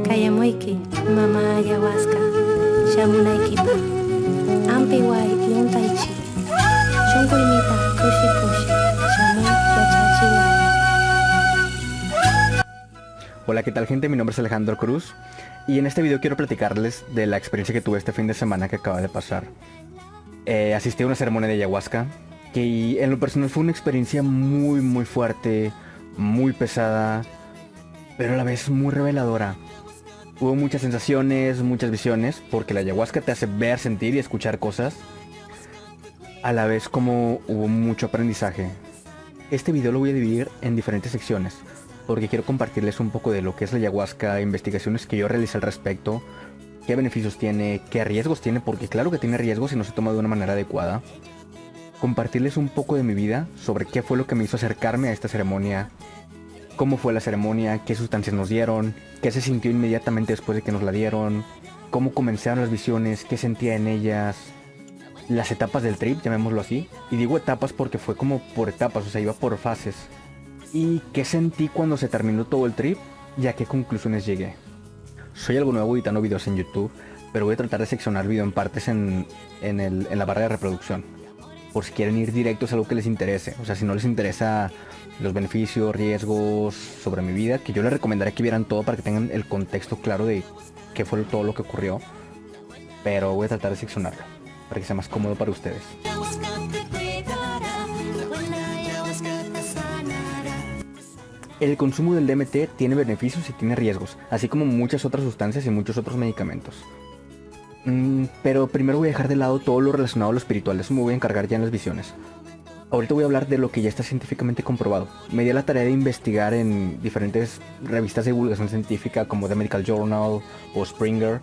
Kayamoiki, mama ayahuasca, shamunaikipa, ampiwai yuntaichi, shunkuimita kushi kushi, shamu yachachiwai. Hola, ¿qué tal gente? Mi nombre es Alejandro Cruz y en este video quiero platicarles de la experiencia que tuve este fin de semana que acaba de pasar. Asistí a una ceremonia de ayahuasca que en lo personal fue una experiencia muy fuerte, muy pesada, pero a la vez muy reveladora. Hubo muchas sensaciones, muchas visiones, porque la ayahuasca te hace ver, sentir y escuchar cosas. A la vez como hubo mucho aprendizaje. Este video lo voy a dividir en diferentes secciones, porque quiero compartirles un poco de lo que es la ayahuasca, investigaciones que yo realicé al respecto, qué beneficios tiene, qué riesgos tiene, porque claro que tiene riesgos si no se toma de una manera adecuada. Compartirles un poco de mi vida sobre qué fue lo que me hizo acercarme a esta ceremonia, cómo fue la ceremonia, qué sustancias nos dieron, qué se sintió inmediatamente después de que nos la dieron, cómo comenzaron las visiones, qué sentía en ellas, las etapas del trip, llamémoslo así. Y digo etapas porque fue como por etapas, o sea, iba por fases. Y qué sentí cuando se terminó todo el trip y a qué conclusiones llegué. Soy algo nuevo editando videos en YouTube, pero voy a tratar de seccionar video en partes en la barra de reproducción, por si quieren ir directos a algo que les interese. O sea, si no les interesa los beneficios, riesgos sobre mi vida, que yo les recomendaría que vieran todo para que tengan el contexto claro de qué fue todo lo que ocurrió. Pero voy a tratar de seccionarlo para que sea más cómodo para ustedes. El consumo del DMT tiene beneficios y tiene riesgos, así como muchas otras sustancias y muchos otros medicamentos. Pero primero voy a dejar de lado todo lo relacionado a lo espiritual, eso me voy a encargar ya en las visiones. Ahorita voy a hablar de lo que ya está científicamente comprobado. Me di la tarea de investigar en diferentes revistas de divulgación científica como The Medical Journal o Springer,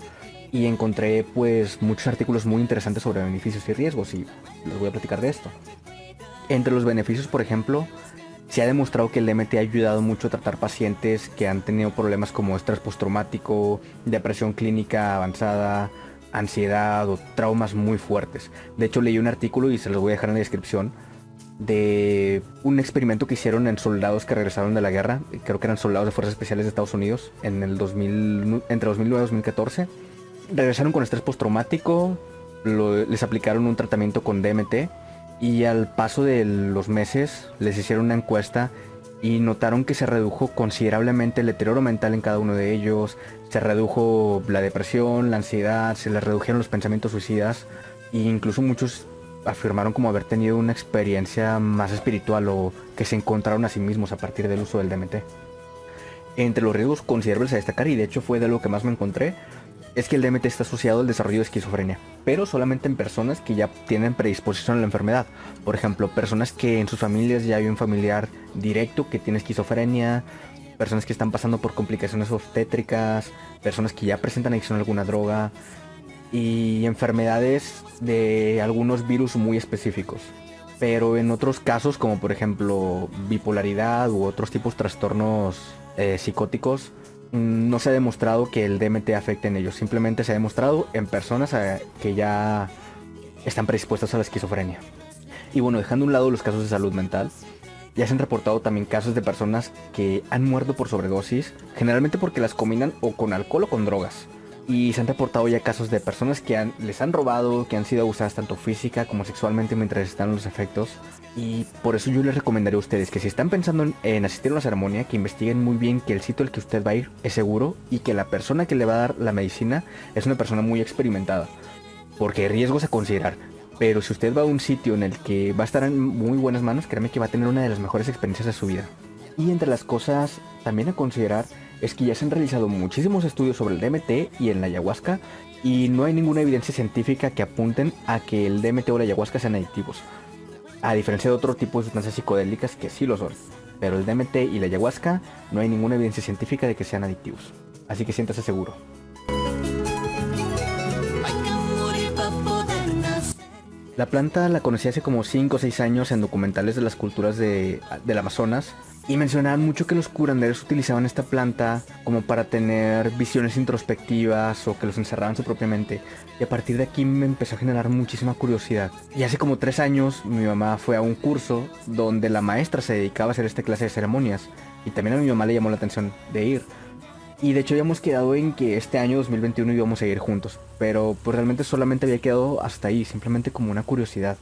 y encontré pues muchos artículos muy interesantes sobre beneficios y riesgos, y les voy a platicar de esto. Entre los beneficios, por ejemplo, se ha demostrado que el DMT ha ayudado mucho a tratar pacientes que han tenido problemas como estrés postraumático, depresión clínica avanzada, ansiedad o traumas muy fuertes. De hecho, leí un artículo y se los voy a dejar en la descripción de un experimento que hicieron en soldados que regresaron de la guerra. Creo que eran soldados de Fuerzas Especiales de Estados Unidos en el 2000, entre 2009 y 2014. Regresaron con estrés postraumático, les aplicaron un tratamiento con DMT y al paso de los meses les hicieron una encuesta y notaron que se redujo considerablemente el deterioro mental en cada uno de ellos, se redujo la depresión, la ansiedad, se les redujeron los pensamientos suicidas e incluso muchos afirmaron como haber tenido una experiencia más espiritual o que se encontraron a sí mismos a partir del uso del DMT. Entre los riesgos considerables a destacar, y de hecho fue de lo que más me encontré, es que el DMT está asociado al desarrollo de esquizofrenia, pero solamente en personas que ya tienen predisposición a la enfermedad. Por ejemplo, personas que en sus familias ya hay un familiar directo que tiene esquizofrenia, personas que están pasando por complicaciones obstétricas, personas que ya presentan adicción a alguna droga y enfermedades de algunos virus muy específicos. Pero en otros casos, como por ejemplo bipolaridad u otros tipos de trastornos psicóticos, no se ha demostrado que el DMT afecte en ellos. Simplemente se ha demostrado en personas que ya están predispuestas a la esquizofrenia. Y bueno, dejando a un lado los casos de salud mental, ya se han reportado también casos de personas que han muerto por sobredosis, generalmente porque las combinan o con alcohol o con drogas. Y se han reportado ya casos de personas que les han robado, que han sido abusadas tanto física como sexualmente mientras están los efectos. Y por eso yo les recomendaría a ustedes que si están pensando en asistir a una ceremonia, que investiguen muy bien que el sitio al que usted va a ir es seguro y que la persona que le va a dar la medicina es una persona muy experimentada. Porque hay riesgos a considerar. Pero si usted va a un sitio en el que va a estar en muy buenas manos, créame que va a tener una de las mejores experiencias de su vida. Y entre las cosas también a considerar es que ya se han realizado muchísimos estudios sobre el DMT y en la ayahuasca y no hay ninguna evidencia científica que apunten a que el DMT o la ayahuasca sean adictivos, a diferencia de otro tipo de sustancias psicodélicas que sí lo son. Pero el DMT y la ayahuasca no hay ninguna evidencia científica de que sean adictivos, así que siéntase seguro. La planta la conocí hace como 5 o 6 años en documentales de las culturas del Amazonas y mencionaban mucho que los curanderos utilizaban esta planta como para tener visiones introspectivas o que los encerraban su propia mente. Y a partir de aquí me empezó a generar muchísima curiosidad. Y hace como 3 años mi mamá fue a un curso donde la maestra se dedicaba a hacer esta clase de ceremonias y también a mi mamá le llamó la atención de ir. Y de hecho habíamos quedado en que este año 2021 íbamos a ir juntos, pero pues realmente solamente había quedado hasta ahí, simplemente como una curiosidad.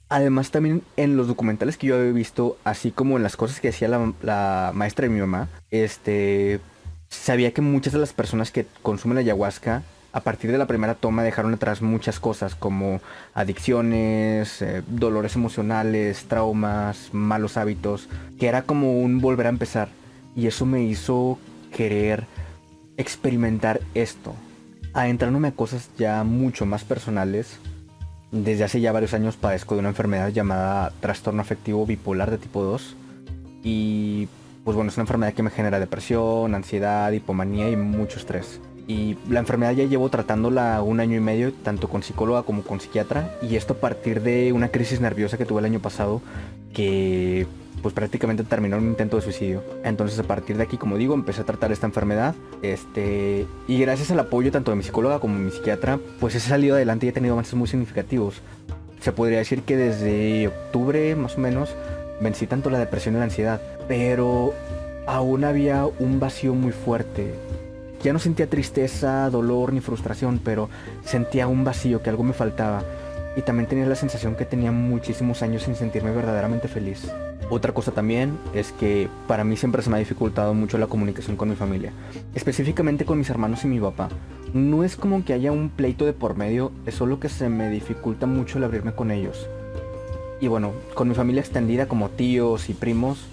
Además también en los documentales que yo había visto, así como en las cosas que decía la maestra de mi mamá, sabía que muchas de las personas que consumen la ayahuasca, a partir de la primera toma dejaron atrás muchas cosas como adicciones, dolores emocionales, traumas, malos hábitos, que era como un volver a empezar. Y eso me hizo querer experimentar esto, adentrándome a cosas ya mucho más personales. Desde hace ya varios años padezco de una enfermedad llamada trastorno afectivo bipolar de tipo 2 y pues bueno, es una enfermedad que me genera depresión, ansiedad, hipomanía y mucho estrés. Y la enfermedad ya llevo tratándola 1 año y medio, tanto con psicóloga como con psiquiatra, y esto a partir de una crisis nerviosa que tuve el año pasado, que pues prácticamente terminó en un intento de suicidio. Entonces a partir de aquí, como digo, empecé a tratar esta enfermedad, y gracias al apoyo tanto de mi psicóloga como de mi psiquiatra, pues he salido adelante y he tenido avances muy significativos. Se podría decir que desde octubre más o menos vencí tanto la depresión y la ansiedad, pero aún había un vacío muy fuerte. Ya no sentía tristeza, dolor ni frustración, pero sentía un vacío, que algo me faltaba. Y también tenía la sensación que tenía muchísimos años sin sentirme verdaderamente feliz. Otra cosa también es que para mí siempre se me ha dificultado mucho la comunicación con mi familia, específicamente con mis hermanos y mi papá. No es como que haya un pleito de por medio, es solo que se me dificulta mucho el abrirme con ellos. Y bueno, con mi familia extendida como tíos y primos,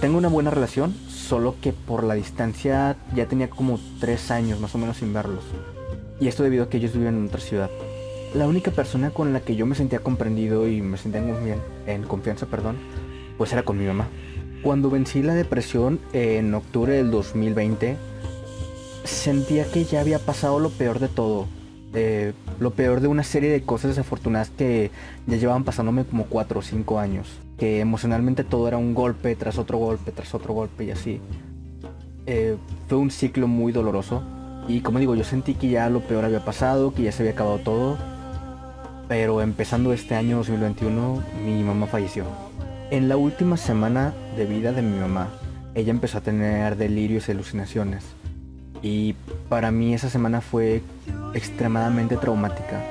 tengo una buena relación, solo que por la distancia ya tenía como 3 años más o menos sin verlos. Y esto debido a que ellos viven en otra ciudad. La única persona con la que yo me sentía comprendido y me sentía en confianza, pues era con mi mamá. Cuando vencí la depresión en octubre del 2020, sentía que ya había pasado lo peor de todo. Lo peor de una serie de cosas desafortunadas que ya llevaban pasándome como 4 o 5 años. Que emocionalmente todo era un golpe tras otro golpe, tras otro golpe y así. Fue un ciclo muy doloroso. Y como digo, yo sentí que ya lo peor había pasado, que ya se había acabado todo. Pero empezando este año 2021, mi mamá falleció. En la última semana de vida de mi mamá, ella empezó a tener delirios y alucinaciones. Y para mí esa semana fue extremadamente traumática.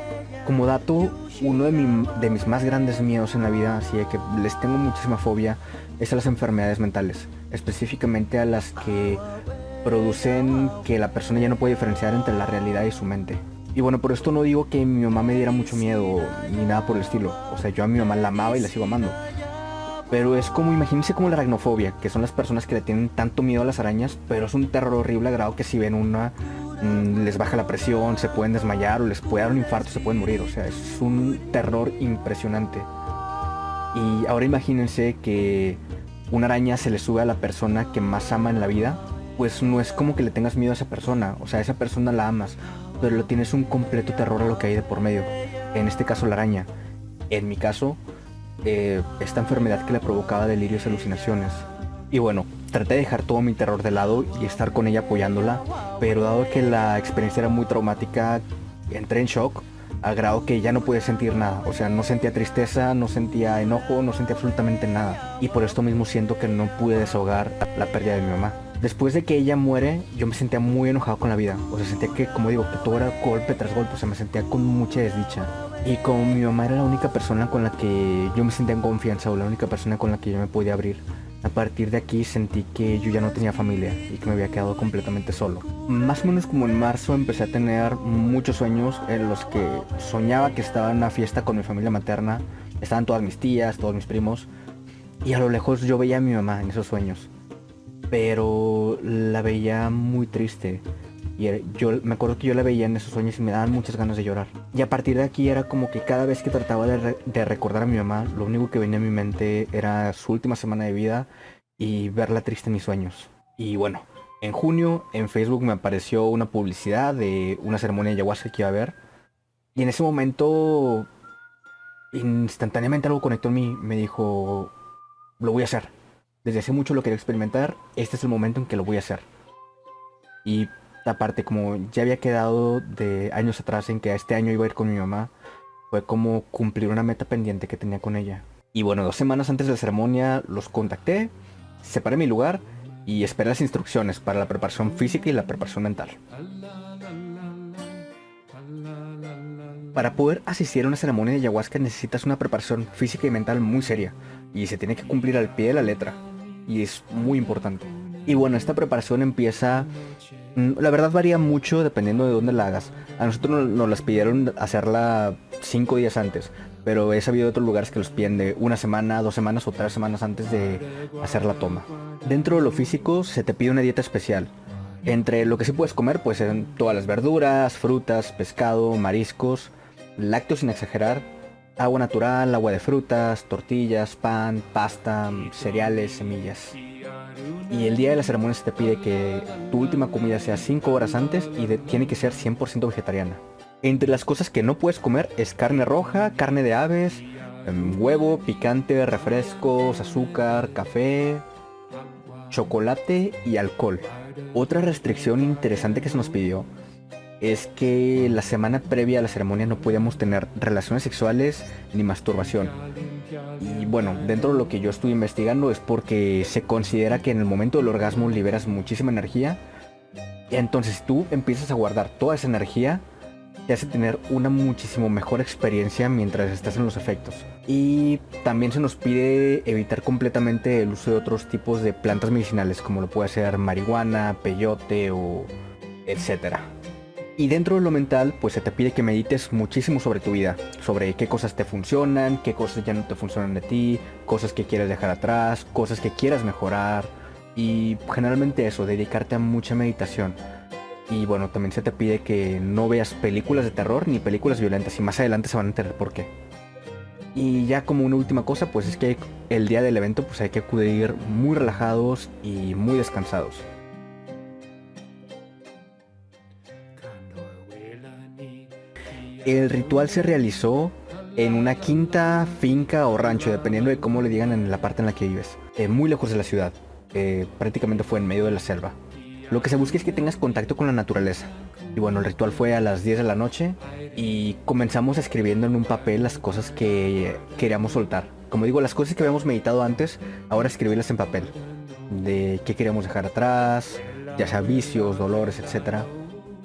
Como dato, uno de mis más grandes miedos en la vida, así de que les tengo muchísima fobia, es a las enfermedades mentales. Específicamente a las que producen que la persona ya no puede diferenciar entre la realidad y su mente. Y bueno, por esto no digo que mi mamá me diera mucho miedo ni nada por el estilo. O sea, yo a mi mamá la amaba y la sigo amando. Pero es como, imagínense como la aracnofobia, que son las personas que le tienen tanto miedo a las arañas, pero es un terror horrible a grado que si ven una, les baja la presión, se pueden desmayar o les puede dar un infarto, se pueden morir. O sea, es un terror impresionante. Y ahora imagínense que una araña se le sube a la persona que más ama en la vida, pues no es como que le tengas miedo a esa persona, o sea, a esa persona la amas, pero lo tienes un completo terror a lo que hay de por medio. En este caso la araña. En mi caso, esta enfermedad que le provocaba delirios y alucinaciones. Y bueno, traté de dejar todo mi terror de lado y estar con ella apoyándola, pero dado que la experiencia era muy traumática, entré en shock a grado que ya no pude sentir nada. O sea, no sentía tristeza, no sentía enojo, no sentía absolutamente nada. Y por esto mismo siento que no pude desahogar la pérdida de mi mamá. Después de que ella muere, yo me sentía muy enojado con la vida. O sea, sentía que, como digo, que todo era golpe tras golpe. O sea, me sentía con mucha desdicha. Y como mi mamá era la única persona con la que yo me sentía en confianza, o la única persona con la que yo me podía abrir, a partir de aquí sentí que yo ya no tenía familia y que me había quedado completamente solo. Más o menos como en marzo empecé a tener muchos sueños en los que soñaba que estaba en una fiesta con mi familia materna. Estaban todas mis tías, todos mis primos. Y a lo lejos yo veía a mi mamá en esos sueños. Pero la veía muy triste. Y yo me acuerdo que yo la veía en esos sueños y me daban muchas ganas de llorar. Y a partir de aquí era como que cada vez que trataba de recordar a mi mamá, lo único que venía a mi mente era su última semana de vida y verla triste en mis sueños. Y bueno, en junio en Facebook me apareció una publicidad de una ceremonia de ayahuasca que iba a haber. Y en ese momento, instantáneamente algo conectó en mí. Me dijo, lo voy a hacer. Desde hace mucho lo quería experimentar, este es el momento en que lo voy a hacer. Y aparte, como ya había quedado de años atrás en que este año iba a ir con mi mamá, fue como cumplir una meta pendiente que tenía con ella. Y bueno, 2 semanas antes de la ceremonia los contacté, separé mi lugar y espera las instrucciones para la preparación física y la preparación mental. Para poder asistir a una ceremonia de ayahuasca necesitas una preparación física y mental muy seria, y se tiene que cumplir al pie de la letra, y es muy importante. Y bueno, esta preparación empieza, la verdad varía mucho dependiendo de dónde la hagas. A nosotros nos las pidieron hacerla 5 días antes, pero he sabido de otros lugares que los piden de 1 semana, 2 semanas o 3 semanas antes de hacer la toma. Dentro de lo físico se te pide una dieta especial. Entre lo que sí puedes comer, pues son todas las verduras, frutas, pescado, mariscos, lácteos sin exagerar, agua natural, agua de frutas, tortillas, pan, pasta, cereales, semillas. Y el día de la ceremonia se te pide que tu última comida sea 5 horas antes y tiene que ser 100% vegetariana. Entre las cosas que no puedes comer es carne roja, carne de aves, huevo, picante, refrescos, azúcar, café, chocolate y alcohol. Otra restricción interesante que se nos pidió es que la semana previa a la ceremonia no podíamos tener relaciones sexuales ni masturbación. Y bueno, dentro de lo que yo estuve investigando es porque se considera que en el momento del orgasmo liberas muchísima energía. Y entonces si tú empiezas a guardar toda esa energía, te hace tener una muchísimo mejor experiencia mientras estás en los efectos. Y también se nos pide evitar completamente el uso de otros tipos de plantas medicinales, como lo puede ser marihuana, peyote o etcétera. Y dentro de lo mental, pues se te pide que medites muchísimo sobre tu vida, sobre qué cosas te funcionan, qué cosas ya no te funcionan de ti, cosas que quieres dejar atrás, cosas que quieras mejorar. Y generalmente eso, dedicarte a mucha meditación. Y bueno, también se te pide que no veas películas de terror ni películas violentas, y más adelante se van a enterar por qué. Y ya como una última cosa, pues es que el día del evento pues hay que acudir muy relajados y muy descansados. El ritual se realizó en una quinta, finca o rancho, dependiendo de cómo le digan en la parte en la que vives, muy lejos de la ciudad. Prácticamente fue en medio de la selva. Lo que se busca es que tengas contacto con la naturaleza. Y bueno, el ritual fue a las 10 de la noche y comenzamos escribiendo en un papel las cosas que queríamos soltar. Como digo, las cosas que habíamos meditado antes, ahora escribirlas en papel. De qué queríamos dejar atrás, ya sea vicios, dolores, etcétera.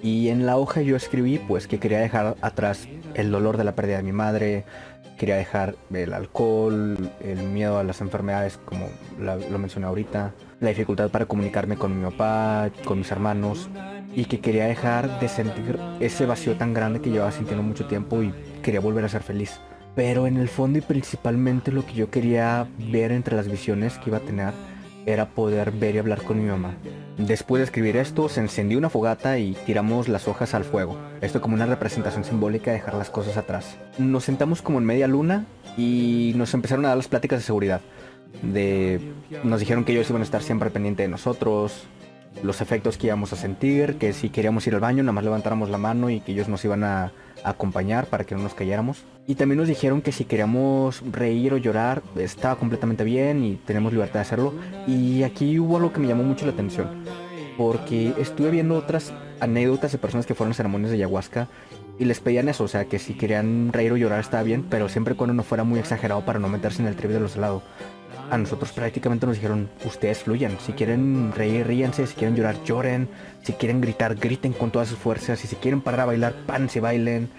Y en la hoja yo escribí pues que quería dejar atrás el dolor de la pérdida de mi madre, quería dejar el alcohol, el miedo a las enfermedades como lo mencioné ahorita, la dificultad para comunicarme con mi papá, con mis hermanos, y que quería dejar de sentir ese vacío tan grande que llevaba sintiendo mucho tiempo y quería volver a ser feliz. Pero en el fondo y principalmente lo que yo quería ver entre las visiones que iba a tener era poder ver y hablar con mi mamá. Después de escribir esto, se encendió una fogata y tiramos las hojas al fuego. Esto como una representación simbólica de dejar las cosas atrás. Nos sentamos como en media luna y nos empezaron a dar las pláticas de seguridad. Nos dijeron que ellos iban a estar siempre pendientes de nosotros, los efectos que íbamos a sentir, que si queríamos ir al baño nada más levantáramos la mano y que ellos nos iban a acompañar para que no nos calláramos. Y también nos dijeron que si queríamos reír o llorar estaba completamente bien y tenemos libertad de hacerlo. Y aquí hubo algo que me llamó mucho la atención, porque estuve viendo otras anécdotas de personas que fueron a ceremonias de ayahuasca y les pedían eso, o sea, que si querían reír o llorar estaba bien, pero siempre cuando no fuera muy exagerado para no meterse en el trip de los helados. A nosotros prácticamente nos dijeron, ustedes fluyan, si quieren reír, ríanse, si quieren llorar, lloren, si quieren gritar, griten con todas sus fuerzas, si se quieren parar a bailar, párense y bailen,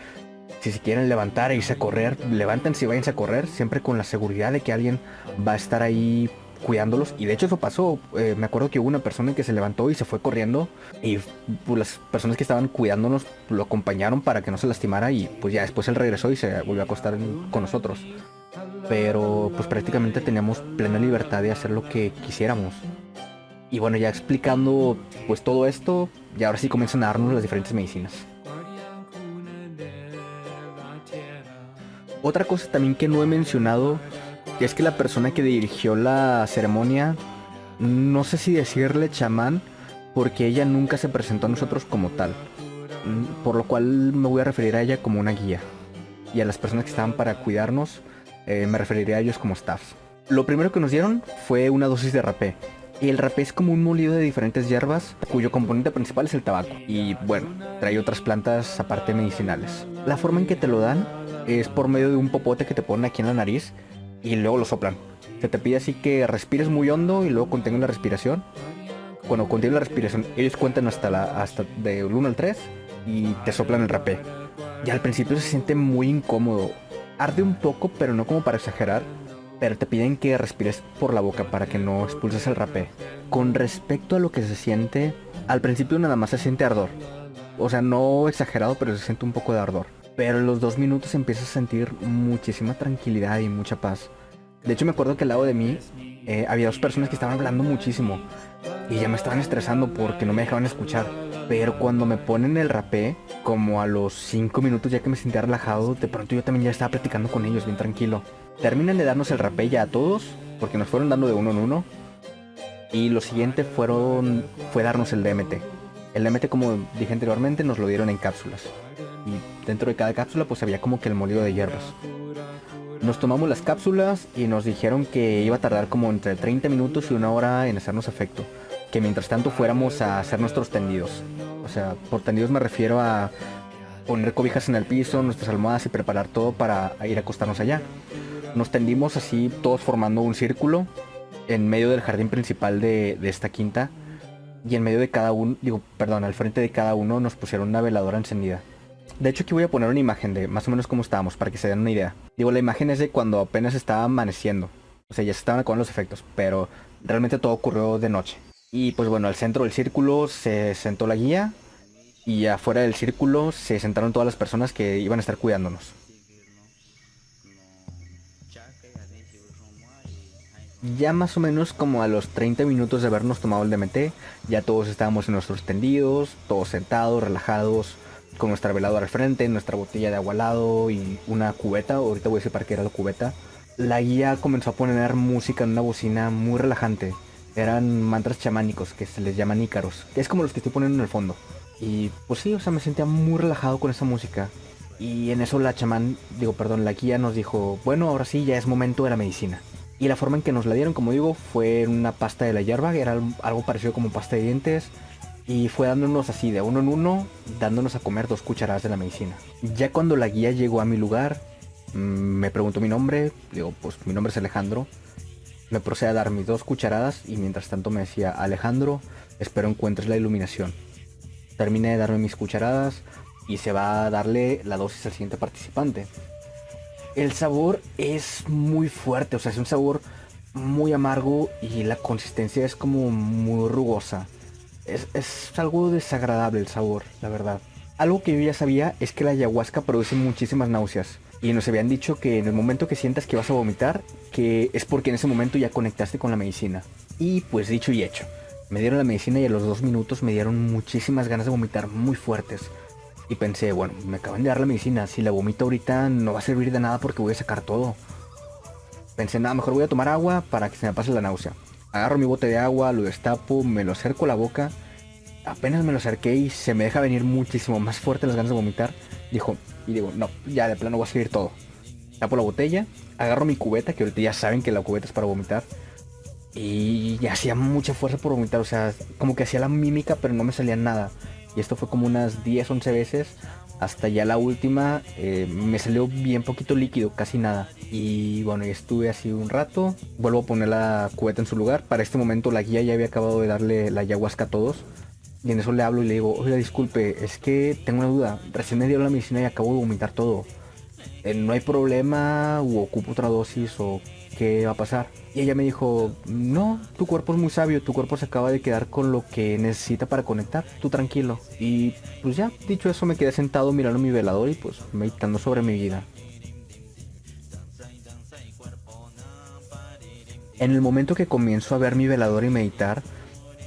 si se quieren levantar e irse a correr, levántense y váyanse a correr, siempre con la seguridad de que alguien va a estar ahí cuidándolos. Y de hecho eso pasó, me acuerdo que hubo una persona que se levantó y se fue corriendo y pues, las personas que estaban cuidándonos lo acompañaron para que no se lastimara y pues ya después él regresó y se volvió a acostar con nosotros. Pero pues prácticamente teníamos plena libertad de hacer lo que quisiéramos. Y bueno, ya explicando pues todo esto, y ahora sí comienzan a darnos las diferentes medicinas. Otra cosa también que no he mencionado es que la persona que dirigió la ceremonia, no sé si decirle chamán, porque ella nunca se presentó a nosotros como tal, por lo cual me voy a referir a ella como una guía, y a las personas que estaban para cuidarnos me referiré a ellos como staffs. Lo primero que nos dieron fue una dosis de rapé. Y el rapé es como un molido de diferentes hierbas cuyo componente principal es el tabaco. Y bueno, trae otras plantas aparte medicinales. La forma en que te lo dan es por medio de un popote que te ponen aquí en la nariz y luego lo soplan. Se te pide así que respires muy hondo y luego contengas la respiración. cuando contiene la respiración, ellos cuentan hasta del 1 al 3 y te soplan el rapé. Y al principio se siente muy incómodo. Arde un poco, pero no como para exagerar. Pero te piden que respires por la boca para que no expulses el rapé. Con respecto a lo que se siente, al principio nada más se siente ardor. O sea, no exagerado, pero se siente un poco de ardor. Pero en los 2 minutos empiezas a sentir muchísima tranquilidad y mucha paz. De hecho, me acuerdo que al lado de mí había 2 personas que estaban hablando muchísimo. Y ya me estaban estresando porque no me dejaban escuchar. Pero cuando me ponen el rapé, como a los 5 minutos ya que me sentía relajado, de pronto yo también ya estaba platicando con ellos bien tranquilo. Terminan de darnos el rapé ya a todos, porque nos fueron dando de uno en uno. Y lo siguiente fue darnos el DMT. El DMT, como dije anteriormente, nos lo dieron en cápsulas. Y dentro de cada cápsula pues había como que el molido de hierbas. Nos tomamos las cápsulas y nos dijeron que iba a tardar como entre 30 minutos y 1 hora en hacernos efecto. Que mientras tanto fuéramos a hacer nuestros tendidos. O sea, por tendidos me refiero a poner cobijas en el piso, nuestras almohadas y preparar todo para ir a acostarnos allá. Nos tendimos así todos formando un círculo en medio del jardín principal de esta quinta. Y en medio de cada uno, al frente de cada uno nos pusieron una veladora encendida. De hecho aquí voy a poner una imagen de más o menos cómo estábamos para que se den una idea. La imagen es de cuando apenas estaba amaneciendo. O sea, ya se estaban acabando los efectos, pero realmente todo ocurrió de noche. Y pues bueno, al centro del círculo se sentó la guía. Y afuera del círculo se sentaron todas las personas que iban a estar cuidándonos. Ya más o menos como a los 30 minutos de habernos tomado el DMT, ya todos estábamos en nuestros tendidos, todos sentados, relajados, con nuestra veladora al frente, nuestra botella de agua al lado y una cubeta. Ahorita voy a decir para qué era la cubeta. La guía comenzó a poner música en una bocina muy relajante. Eran mantras chamánicos que se les llaman ícaros, que es como los que estoy poniendo en el fondo. Y pues sí, o sea, me sentía muy relajado con esa música. Y en eso la guía nos dijo, bueno, ahora sí, ya es momento de la medicina. Y la forma en que nos la dieron, como digo, fue en una pasta de la hierba, que era algo parecido como pasta de dientes. Y fue dándonos así de uno en uno, dándonos a comer 2 cucharadas de la medicina. Ya cuando la guía llegó a mi lugar, me preguntó mi nombre, pues mi nombre es Alejandro. Me procede a dar mis 2 cucharadas y mientras tanto me decía, Alejandro, espero encuentres la iluminación. Terminé de darme mis cucharadas y se va a darle la dosis al siguiente participante. El sabor es muy fuerte, o sea, es un sabor muy amargo y la consistencia es como muy rugosa. Es algo desagradable el sabor, la verdad. Algo que yo ya sabía es que la ayahuasca produce muchísimas náuseas. Y nos habían dicho que en el momento que sientas que vas a vomitar, que es porque en ese momento ya conectaste con la medicina. Y pues dicho y hecho. Me dieron la medicina y a los 2 minutos me dieron muchísimas ganas de vomitar muy fuertes. Y pensé, bueno, me acaban de dar la medicina, si la vomito ahorita no va a servir de nada porque voy a sacar todo. Pensé, nada, mejor voy a tomar agua para que se me pase la náusea. Agarro mi bote de agua, lo destapo, me lo acerco a la boca. Apenas me lo acerqué y se me deja venir muchísimo más fuerte las ganas de vomitar. Digo, no, ya de plano voy a seguir todo. Tapo la botella, agarro mi cubeta, que ahorita ya saben que la cubeta es para vomitar. Y ya hacía mucha fuerza por vomitar, o sea, como que hacía la mímica pero no me salía nada. Y esto fue como unas 10, 11 veces. Hasta ya la última me salió bien poquito líquido, casi nada. Y bueno, ya estuve así un rato. Vuelvo a poner la cubeta en su lugar. Para este momento la guía ya había acabado de darle la ayahuasca a todos. Y en eso le hablo y le digo, oiga, disculpe, es que tengo una duda. Recién me dieron la medicina y acabo de vomitar todo. ¿No hay problema o ocupo otra dosis o qué va a pasar? Y ella me dijo, no, tu cuerpo es muy sabio, tu cuerpo se acaba de quedar con lo que necesita para conectar, tú tranquilo. Y pues ya, dicho eso, me quedé sentado mirando mi velador y pues meditando sobre mi vida. En el momento que comienzo a ver mi velador y meditar,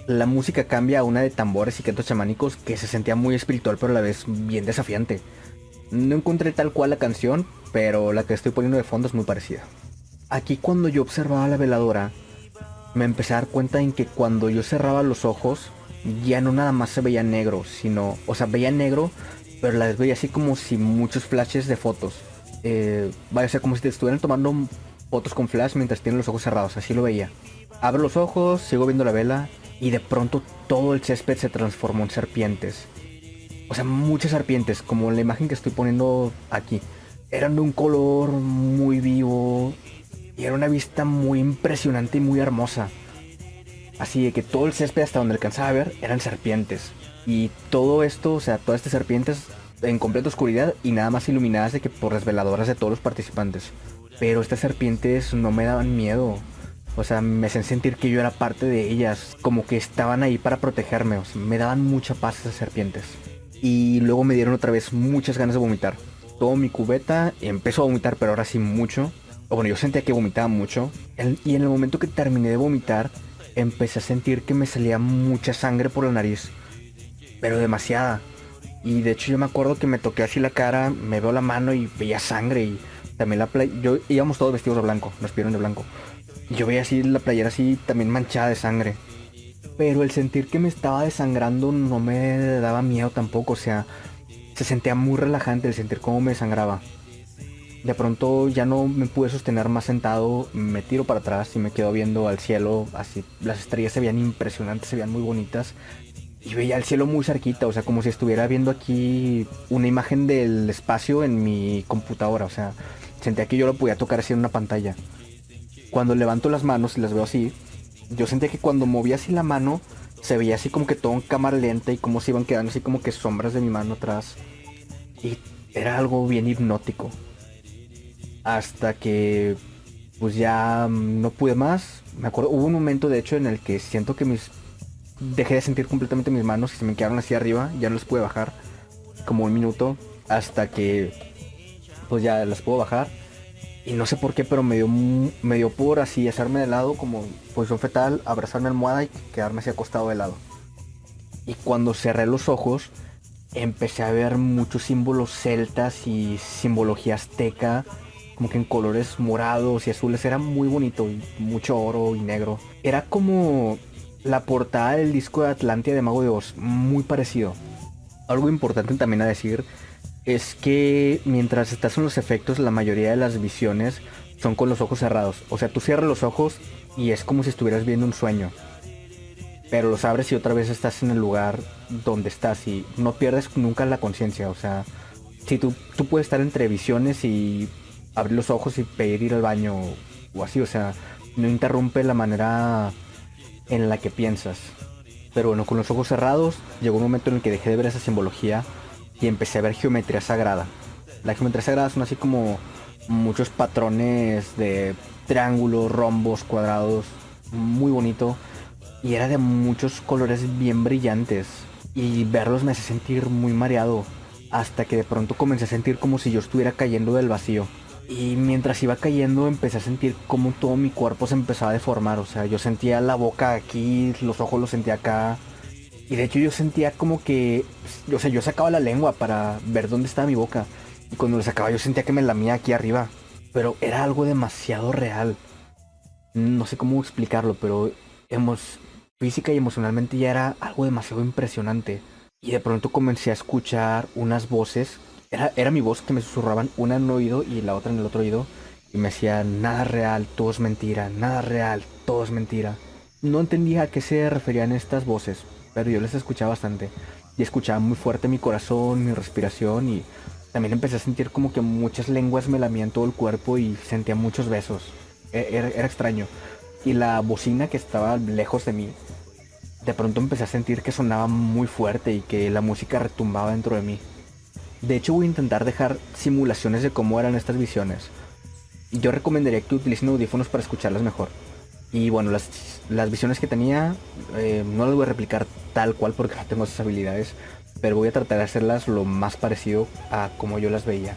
la música cambia a una de tambores y cantos chamánicos que se sentía muy espiritual pero a la vez bien desafiante. No encontré tal cual la canción, pero la que estoy poniendo de fondo es muy parecida. Aquí cuando yo observaba la veladora, me empecé a dar cuenta en que cuando yo cerraba los ojos, ya no nada más se veía negro, sino, o sea, veía negro, pero la vez veía así como si muchos flashes de fotos. Vaya a ser como si te estuvieran tomando fotos con flash mientras tienen los ojos cerrados, así lo veía. Abro los ojos, sigo viendo la vela, y de pronto todo el césped se transformó en serpientes. O sea, muchas serpientes, como la imagen que estoy poniendo aquí. Eran de un color muy vivo y era una vista muy impresionante y muy hermosa. Así de que todo el césped hasta donde alcanzaba a ver eran serpientes. Y todo esto, o sea, todas estas serpientes en completa oscuridad y nada más iluminadas de que por las veladoras de todos los participantes. Pero estas serpientes no me daban miedo. O sea, me hacían sentir que yo era parte de ellas. Como que estaban ahí para protegerme. O sea, me daban mucha paz esas serpientes. Y luego me dieron otra vez muchas ganas de vomitar. Tomo mi cubeta, empezó a vomitar, pero ahora sí mucho. O bueno, yo sentía que vomitaba mucho. Y en el momento que terminé de vomitar, empecé a sentir que me salía mucha sangre por la nariz. Pero demasiada. Y de hecho yo me acuerdo que me toqué así la cara, me veo la mano y veía sangre. Y también yo íbamos todos vestidos de blanco, nos pidieron de blanco. Y yo veía así la playera así también manchada de sangre. Pero el sentir que me estaba desangrando no me daba miedo tampoco. O sea, se sentía muy relajante el sentir cómo me desangraba. De pronto ya no me pude sostener más sentado, me tiro para atrás y me quedo viendo al cielo. Así las estrellas se veían impresionantes, se veían muy bonitas. Y veía el cielo muy cerquita, o sea, como si estuviera viendo aquí una imagen del espacio en mi computadora. O sea, sentía que yo lo podía tocar así en una pantalla. Cuando levanto las manos y las veo así, yo sentía que cuando movía así la mano, se veía así como que todo en cámara lenta y como se iban quedando así como que sombras de mi mano atrás. Y era algo bien hipnótico. Hasta que pues ya no pude más. Me acuerdo, hubo un momento de hecho en el que siento que dejé de sentir completamente mis manos y se me quedaron así arriba, ya no las pude bajar. Como un minuto hasta que pues ya las puedo bajar. Y no sé por qué, pero me dio por así hacerme de lado, como posición fetal, abrazar mi almohada y quedarme así acostado de lado. Y cuando cerré los ojos, empecé a ver muchos símbolos celtas y simbología azteca, como que en colores morados y azules. Era muy bonito, y mucho oro y negro. Era como la portada del disco de Atlantia de Mago de Oz, muy parecido. Algo importante también a decir es que mientras estás en los efectos, la mayoría de las visiones son con los ojos cerrados. O sea, tú cierras los ojos y es como si estuvieras viendo un sueño. Pero los abres y otra vez estás en el lugar donde estás y no pierdes nunca la conciencia. O sea, si tú puedes estar entre visiones y abrir los ojos y pedir ir al baño o así. O sea, no interrumpe la manera en la que piensas. Pero bueno, con los ojos cerrados llegó un momento en el que dejé de ver esa simbología y empecé a ver geometría sagrada. La geometría sagrada son así como muchos patrones de triángulos, rombos, cuadrados, muy bonito. Y era de muchos colores bien brillantes. Y verlos me hace sentir muy mareado. Hasta que de pronto comencé a sentir como si yo estuviera cayendo del vacío. Y mientras iba cayendo empecé a sentir como todo mi cuerpo se empezaba a deformar. O sea, yo sentía la boca aquí, los ojos los sentía acá. Y de hecho yo sentía como que, o sea, yo sacaba la lengua para ver dónde estaba mi boca. Y cuando la sacaba yo sentía que me lamía aquí arriba. Pero era algo demasiado real. No sé cómo explicarlo, pero física y emocionalmente ya era algo demasiado impresionante. Y de pronto comencé a escuchar unas voces. Era mi voz que me susurraban, una en un oído y la otra en el otro oído. Y me decían, nada real, todo es mentira, nada real, todo es mentira. No entendía a qué se referían estas voces, pero yo les escuchaba bastante. Y escuchaba muy fuerte mi corazón, mi respiración. Y también empecé a sentir como que muchas lenguas me lamían todo el cuerpo y sentía muchos besos. Era extraño. Y la bocina que estaba lejos de mí, de pronto empecé a sentir que sonaba muy fuerte y que la música retumbaba dentro de mí. De hecho voy a intentar dejar simulaciones de cómo eran estas visiones. Yo recomendaría que utilicen audífonos para escucharlas mejor. Y bueno, las visiones que tenía no las voy a replicar tal cual porque no tengo esas habilidades. Pero voy a tratar de hacerlas lo más parecido a como yo las veía.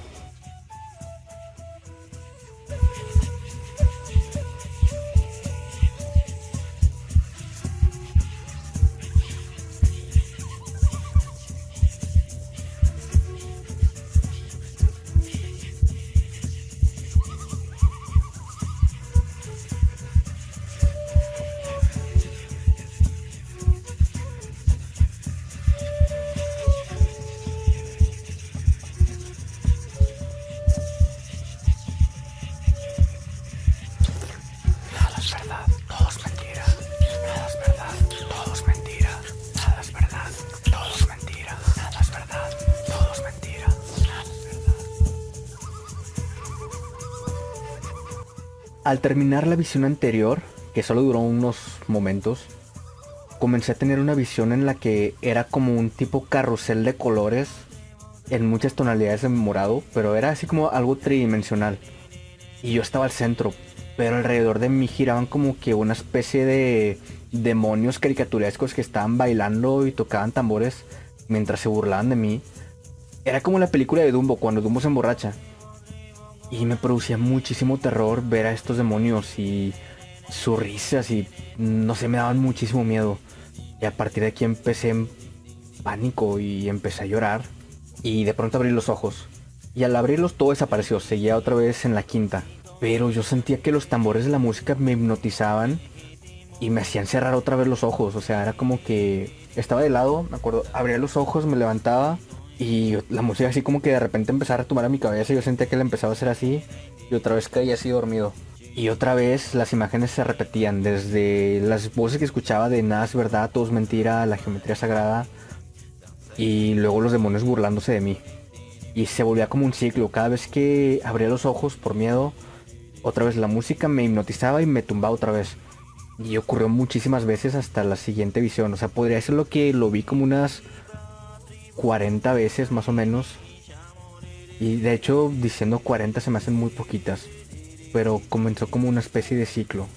Al terminar la visión anterior, que solo duró unos momentos, comencé a tener una visión en la que era como un tipo carrusel de colores en muchas tonalidades de morado, pero era así como algo tridimensional. Y yo estaba al centro, pero alrededor de mí giraban como que una especie de demonios caricaturescos que estaban bailando y tocaban tambores mientras se burlaban de mí. Era como la película de Dumbo, cuando Dumbo se emborracha. Y me producía muchísimo terror ver a estos demonios y sus risas y no sé, me daban muchísimo miedo. Y a partir de aquí empecé en pánico y empecé a llorar. Y de pronto abrí los ojos. Y al abrirlos todo desapareció, seguía otra vez en la quinta. Pero yo sentía que los tambores de la música me hipnotizaban y me hacían cerrar otra vez los ojos. O sea, era como que estaba de lado, me acuerdo, abría los ojos, me levantaba y la música así como que de repente empezaba a retumbar a mi cabeza. Yo sentía que la empezaba a hacer así y otra vez caía así dormido. Y otra vez las imágenes se repetían, desde las voces que escuchaba de nada es verdad, todo es mentira, la geometría sagrada, y luego los demonios burlándose de mí. Y se volvía como un ciclo, cada vez que abría los ojos por miedo, otra vez la música me hipnotizaba y me tumbaba otra vez. Y ocurrió muchísimas veces hasta la siguiente visión, o sea, podría ser lo que lo vi como unas 40 veces más o menos. Y de hecho, diciendo 40 se me hacen muy poquitas, pero comenzó como una especie de ciclo.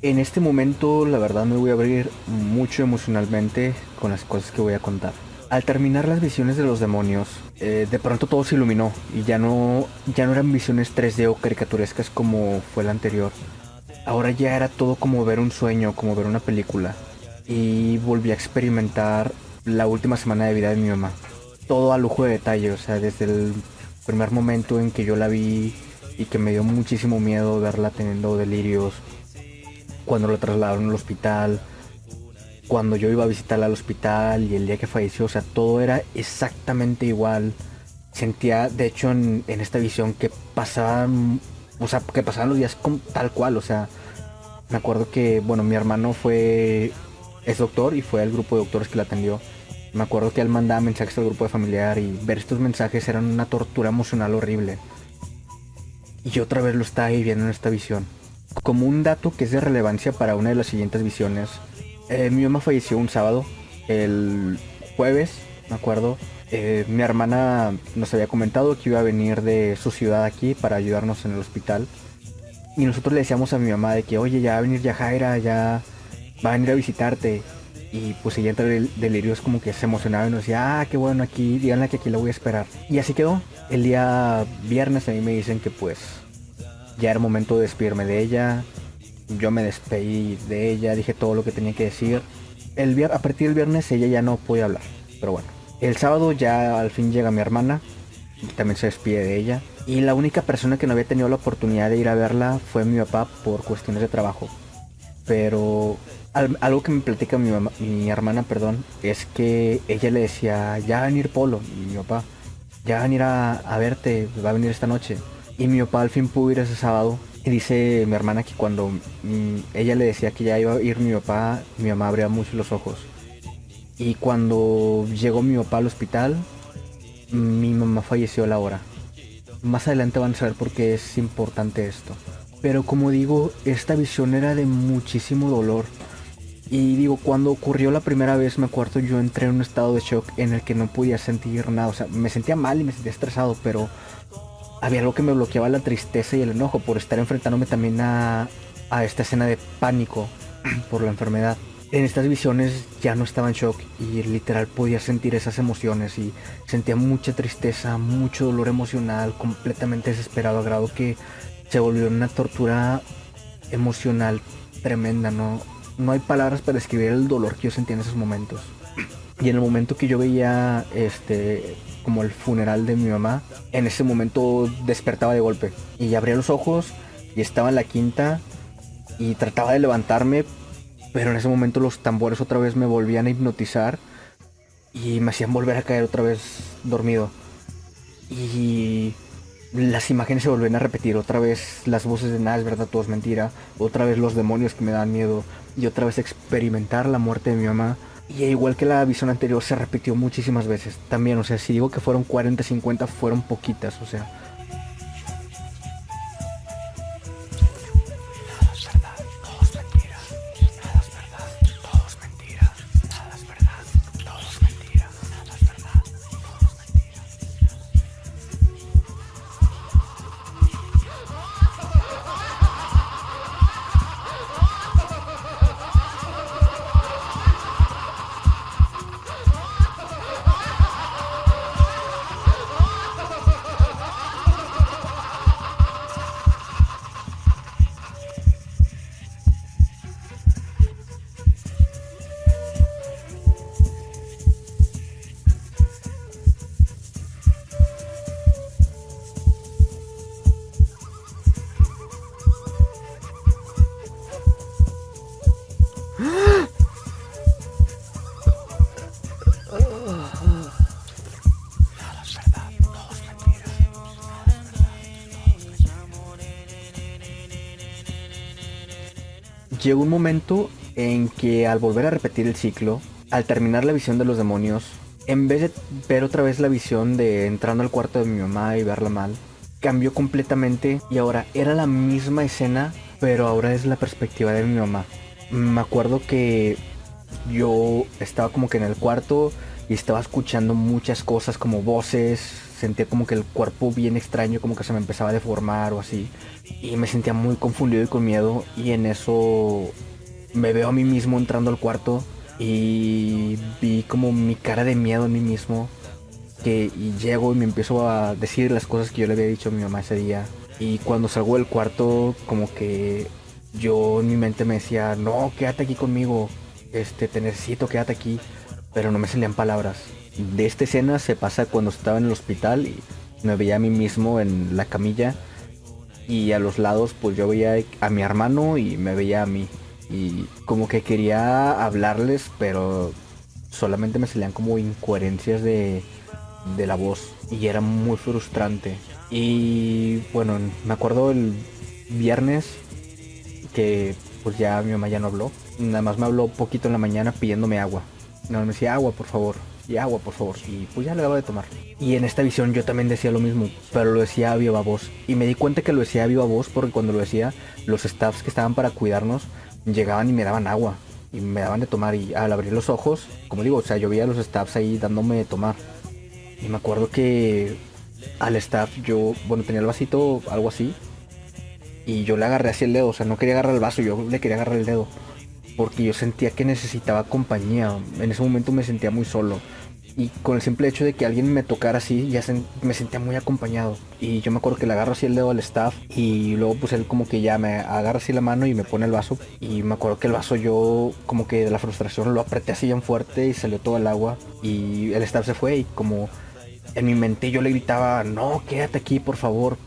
En este momento, la verdad, me voy a abrir mucho emocionalmente con las cosas que voy a contar. Al terminar las visiones de los demonios, de pronto todo se iluminó y ya no eran visiones 3D o caricaturescas como fue la anterior. Ahora ya era todo como ver un sueño, como ver una película. Y volví a experimentar la última semana de vida de mi mamá. Todo a lujo de detalle, o sea, desde el primer momento en que yo la vi y que me dio muchísimo miedo verla teniendo delirios, cuando la trasladaron al hospital, cuando yo iba a visitarla al hospital y el día que falleció, o sea, todo era exactamente igual. Sentía, de hecho, en esta visión que pasaban, o sea, que pasaban los días tal cual, o sea, me acuerdo que, bueno, mi hermano es doctor y fue al grupo de doctores que la atendió. Me acuerdo que él mandaba mensajes al grupo de familiar y ver estos mensajes eran una tortura emocional horrible. Y yo otra vez lo estaba viviendo en esta visión. Como un dato que es de relevancia para una de las siguientes visiones, mi mamá falleció un sábado, el jueves, me acuerdo. Mi hermana nos había comentado que iba a venir de su ciudad aquí para ayudarnos en el hospital. Y nosotros le decíamos a mi mamá de que, oye, ya va a venir Yajaira, ya va a venir a visitarte. Y pues ella entre delirios como que se emocionaba y nos decía, ah, qué bueno, aquí, díganle que aquí la voy a esperar. Y así quedó. El día viernes a mí me dicen que pues ya era momento de despedirme de ella. Yo me despedí de ella, dije todo lo que tenía que decir. A partir del viernes ella ya no podía hablar, pero bueno. El sábado ya al fin llega mi hermana y también se despide de ella. Y la única persona que no había tenido la oportunidad de ir a verla fue mi papá por cuestiones de trabajo. Pero algo que me platica mi hermana, perdón, es que ella le decía, ya va a venir Polo, y mi papá, ya va a venir a verte, va a venir esta noche. Y mi papá al fin pudo ir ese sábado. Y dice mi hermana que cuando ella le decía que ya iba a ir mi papá, mi mamá abría mucho los ojos. Y cuando llegó mi papá al hospital, mi mamá falleció a la hora. Más adelante van a saber por qué es importante esto. Pero como digo, esta visión era de muchísimo dolor. Y digo, cuando ocurrió la primera vez, me acuerdo, yo entré en un estado de shock en el que no podía sentir nada. O sea, me sentía mal y me sentía estresado, pero había algo que me bloqueaba, la tristeza y el enojo por estar enfrentándome también a esta escena de pánico por la enfermedad. En estas visiones ya no estaba en shock y literal podía sentir esas emociones y sentía mucha tristeza, mucho dolor emocional, completamente desesperado a grado que se volvió una tortura emocional tremenda. No hay palabras para describir el dolor que yo sentía en esos momentos. Y en el momento que yo veía como el funeral de mi mamá, en ese momento despertaba de golpe y abría los ojos y estaba en la quinta y trataba de levantarme, pero en ese momento los tambores otra vez me volvían a hipnotizar y me hacían volver a caer otra vez dormido. Y las imágenes se volvían a repetir, otra vez las voces de nada es verdad, todo es mentira, otra vez los demonios que me dan miedo y otra vez experimentar la muerte de mi mamá. Y igual que la visión anterior se repitió muchísimas veces también, o sea, si digo que fueron 40, 50, fueron poquitas, o sea. Llegó un momento en que al volver a repetir el ciclo, al terminar la visión de los demonios, en vez de ver otra vez la visión de entrando al cuarto de mi mamá y verla mal, cambió completamente y ahora era la misma escena, pero ahora es la perspectiva de mi mamá. Me acuerdo que yo estaba como que en el cuarto y estaba escuchando muchas cosas como voces, sentía como que el cuerpo bien extraño, como que se me empezaba a deformar o así. Y me sentía muy confundido y con miedo y en eso me veo a mí mismo entrando al cuarto y vi como mi cara de miedo en mí mismo. Y llego y me empiezo a decir las cosas que yo le había dicho a mi mamá ese día. Y cuando salgo del cuarto como que yo en mi mente me decía, no, quédate aquí conmigo, te necesito, quédate aquí. Pero no me salían palabras. De esta escena se pasa cuando estaba en el hospital y me veía a mí mismo en la camilla y a los lados pues yo veía a mi hermano y me veía a mí y como que quería hablarles, pero solamente me salían como incoherencias de la voz y era muy frustrante. Y bueno, me acuerdo el viernes que pues ya mi mamá ya no habló, nada más me habló poquito en la mañana pidiéndome agua. No, me decía agua por favor, y agua por favor, y pues ya le daba de tomar. Y en esta visión yo también decía lo mismo, pero lo decía a viva voz. Y me di cuenta que lo decía a viva voz porque cuando lo decía, los staffs que estaban para cuidarnos llegaban y me daban agua y me daban de tomar. Y al abrir los ojos, como digo, o sea, yo veía a los staffs ahí dándome de tomar. Y me acuerdo que al staff yo, bueno, tenía el vasito, algo así, y yo le agarré así el dedo, o sea, no quería agarrar el vaso, yo le quería agarrar el dedo porque yo sentía que necesitaba compañía. En ese momento me sentía muy solo y con el simple hecho de que alguien me tocara así ya me sentía muy acompañado. Y yo me acuerdo que le agarro así el dedo al staff y luego pues él como que ya me agarra así la mano y me pone el vaso, y me acuerdo que el vaso yo como que de la frustración lo apreté así bien fuerte y salió todo el agua y el staff se fue. Y como en mi mente yo le gritaba, no, quédate aquí por favor,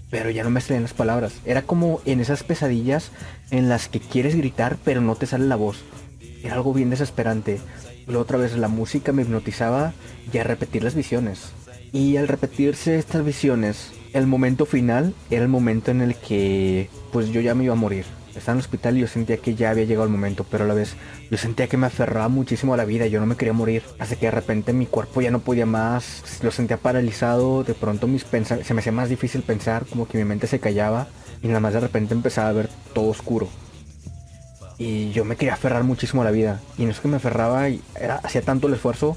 pero ya no me salían las palabras. Era como en esas pesadillas en las que quieres gritar pero no te sale la voz. Era algo bien desesperante. Luego otra vez la música me hipnotizaba y a repetir las visiones. Y al repetirse estas visiones, el momento final era el momento en el que pues yo ya me iba a morir. Estaba en el hospital y yo sentía que ya había llegado el momento, pero a la vez yo sentía que me aferraba muchísimo a la vida, yo no me quería morir. Hasta que de repente mi cuerpo ya no podía más, lo sentía paralizado, de pronto se me hacía más difícil pensar, como que mi mente se callaba y nada más de repente empezaba a ver todo oscuro. Y yo me quería aferrar muchísimo a la vida. Y no es que me aferraba y hacía tanto el esfuerzo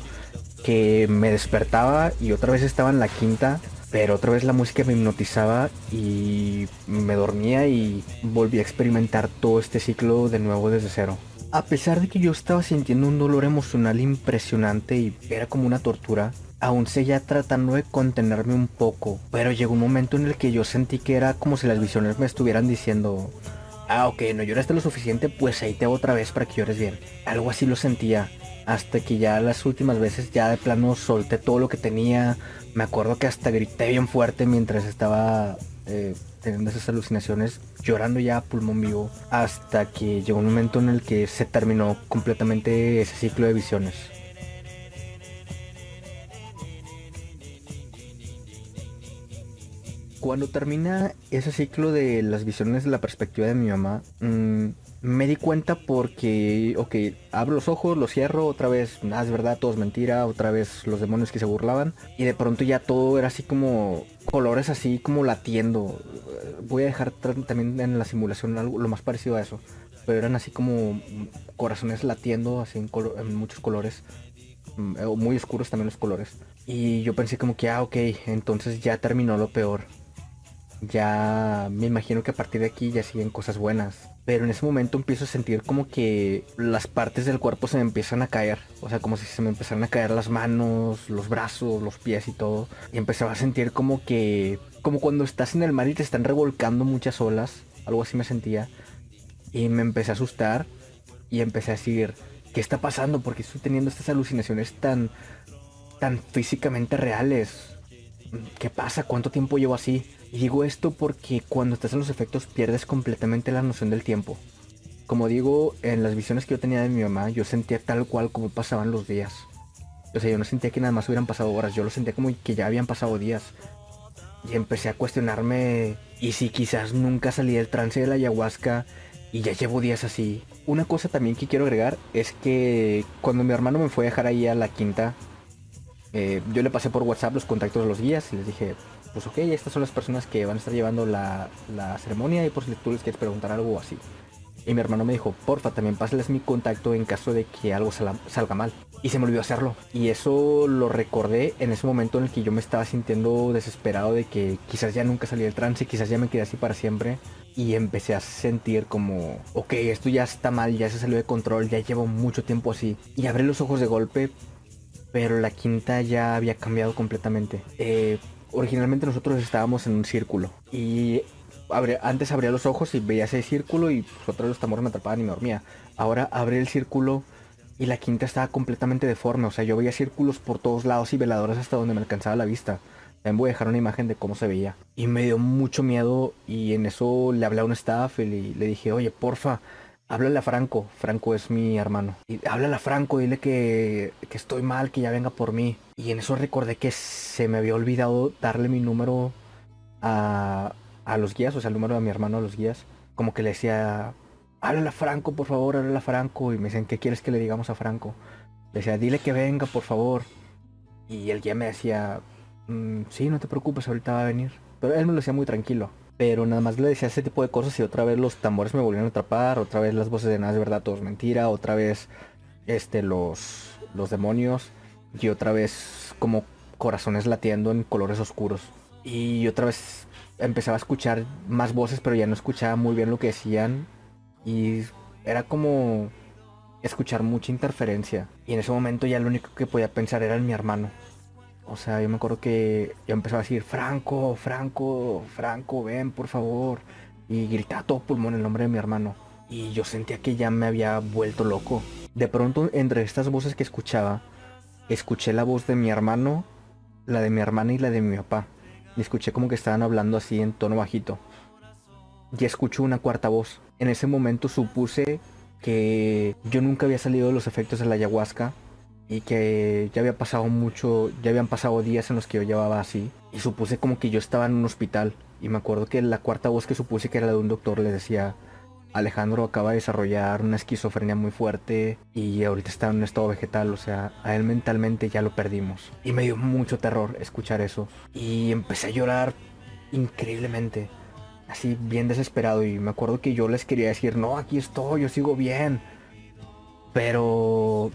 que me despertaba y otra vez estaba en la quinta, pero otra vez la música me hipnotizaba y me dormía y volví a experimentar todo este ciclo de nuevo desde cero. A pesar de que yo estaba sintiendo un dolor emocional impresionante y era como una tortura, aún seguía tratando de contenerme un poco, pero llegó un momento en el que yo sentí que era como si las visiones me estuvieran diciendo: ah, ok, no lloraste lo suficiente, pues ahí te hago otra vez para que llores bien. Algo así lo sentía, hasta que ya las últimas veces ya de plano solté todo lo que tenía. Me acuerdo que hasta grité bien fuerte mientras estaba teniendo esas alucinaciones, llorando ya a pulmón vivo, hasta que llegó un momento en el que se terminó completamente ese ciclo de visiones. Cuando termina ese ciclo de las visiones de la perspectiva de mi mamá, me di cuenta porque, ok, abro los ojos, los cierro, otra vez, nada es verdad, todo es mentira, otra vez los demonios que se burlaban, y de pronto ya todo era así como colores así como latiendo. Voy a dejar también en la simulación algo lo más parecido a eso, pero eran así como corazones latiendo así en muchos colores, muy oscuros también los colores. Y yo pensé como que, ah, ok, entonces ya terminó lo peor. Ya me imagino que a partir de aquí ya siguen cosas buenas. Pero en ese momento empiezo a sentir como que las partes del cuerpo se me empiezan a caer. O sea, como si se me empezaran a caer las manos, los brazos, los pies y todo. Y empezaba a sentir como que... como cuando estás en el mar y te están revolcando muchas olas. Algo así me sentía. Y me empecé a asustar. Y empecé a decir: ¿qué está pasando? Porque estoy teniendo estas alucinaciones tan físicamente reales. ¿Qué pasa? ¿Cuánto tiempo llevo así? Y digo esto porque cuando estás en los efectos pierdes completamente la noción del tiempo. Como digo, en las visiones que yo tenía de mi mamá, yo sentía tal cual como pasaban los días. O sea, yo no sentía que nada más hubieran pasado horas, yo lo sentía como que ya habían pasado días. Y empecé a cuestionarme, ¿y si quizás nunca salí del trance de la ayahuasca y ya llevo días así? Una cosa también que quiero agregar es que cuando mi hermano me fue a dejar ahí a la quinta, yo le pasé por WhatsApp los contactos de los guías y les dije: pues ok, estas son las personas que van a estar llevando la ceremonia y por si tú les quieres preguntar algo o así. Y mi hermano me dijo: porfa, también pásales mi contacto en caso de que algo salga mal. Y se me olvidó hacerlo. Y eso lo recordé en ese momento en el que yo me estaba sintiendo desesperado de que quizás ya nunca salí del trance, quizás ya me quedé así para siempre. Y empecé a sentir como, ok, esto ya está mal, ya se salió de control, ya llevo mucho tiempo así. Y abrí los ojos de golpe, pero la quinta ya había cambiado completamente. Originalmente nosotros estábamos en un círculo y antes abría los ojos y veía ese círculo y pues, otra vez los tambores me atrapaban y me dormía. Ahora abrí el círculo y la quinta estaba completamente deforme. O sea, yo veía círculos por todos lados y veladores hasta donde me alcanzaba la vista. También voy a dejar una imagen de cómo se veía. Y me dio mucho miedo y en eso le hablé a un staff y le dije: oye, porfa, háblale a Franco. Franco es mi hermano. Y háblale a Franco, dile que estoy mal, que ya venga por mí. Y en eso recordé que se me había olvidado darle mi número a los guías, o sea, el número de mi hermano a los guías. Como que le decía: háblale a Franco, por favor, háblale a Franco. Y me decían: ¿qué quieres que le digamos a Franco? Le decía: dile que venga, por favor. Y el guía me decía: sí, no te preocupes, ahorita va a venir. Pero él me lo decía muy tranquilo. Pero nada más le decía ese tipo de cosas y otra vez los tambores me volvieron a atrapar, otra vez las voces de nada es verdad, todo es mentira, otra vez los demonios y otra vez como corazones latiendo en colores oscuros. Y otra vez empezaba a escuchar más voces, pero ya no escuchaba muy bien lo que decían y era como escuchar mucha interferencia. Y en ese momento ya lo único que podía pensar era en mi hermano. O sea, yo me acuerdo que yo empezaba a decir: Franco, Franco, Franco, ven, por favor. Y gritaba a todo pulmón el nombre de mi hermano. Y yo sentía que ya me había vuelto loco. De pronto, entre estas voces que escuchaba, escuché la voz de mi hermano, la de mi hermana y la de mi papá. Y escuché como que estaban hablando así en tono bajito. Y escuché una cuarta voz. En ese momento supuse que yo nunca había salido de los efectos de la ayahuasca y que ya había pasado mucho, ya habían pasado días en los que yo llevaba así. Y supuse como que yo estaba en un hospital. Y me acuerdo que la cuarta voz que supuse que era la de un doctor le decía: Alejandro acaba de desarrollar una esquizofrenia muy fuerte y ahorita está en un estado vegetal, o sea, a él mentalmente ya lo perdimos. Y me dio mucho terror escuchar eso. Y empecé a llorar increíblemente. así bien desesperado, y me acuerdo que yo les quería decir, no, aquí estoy, yo sigo bien, pero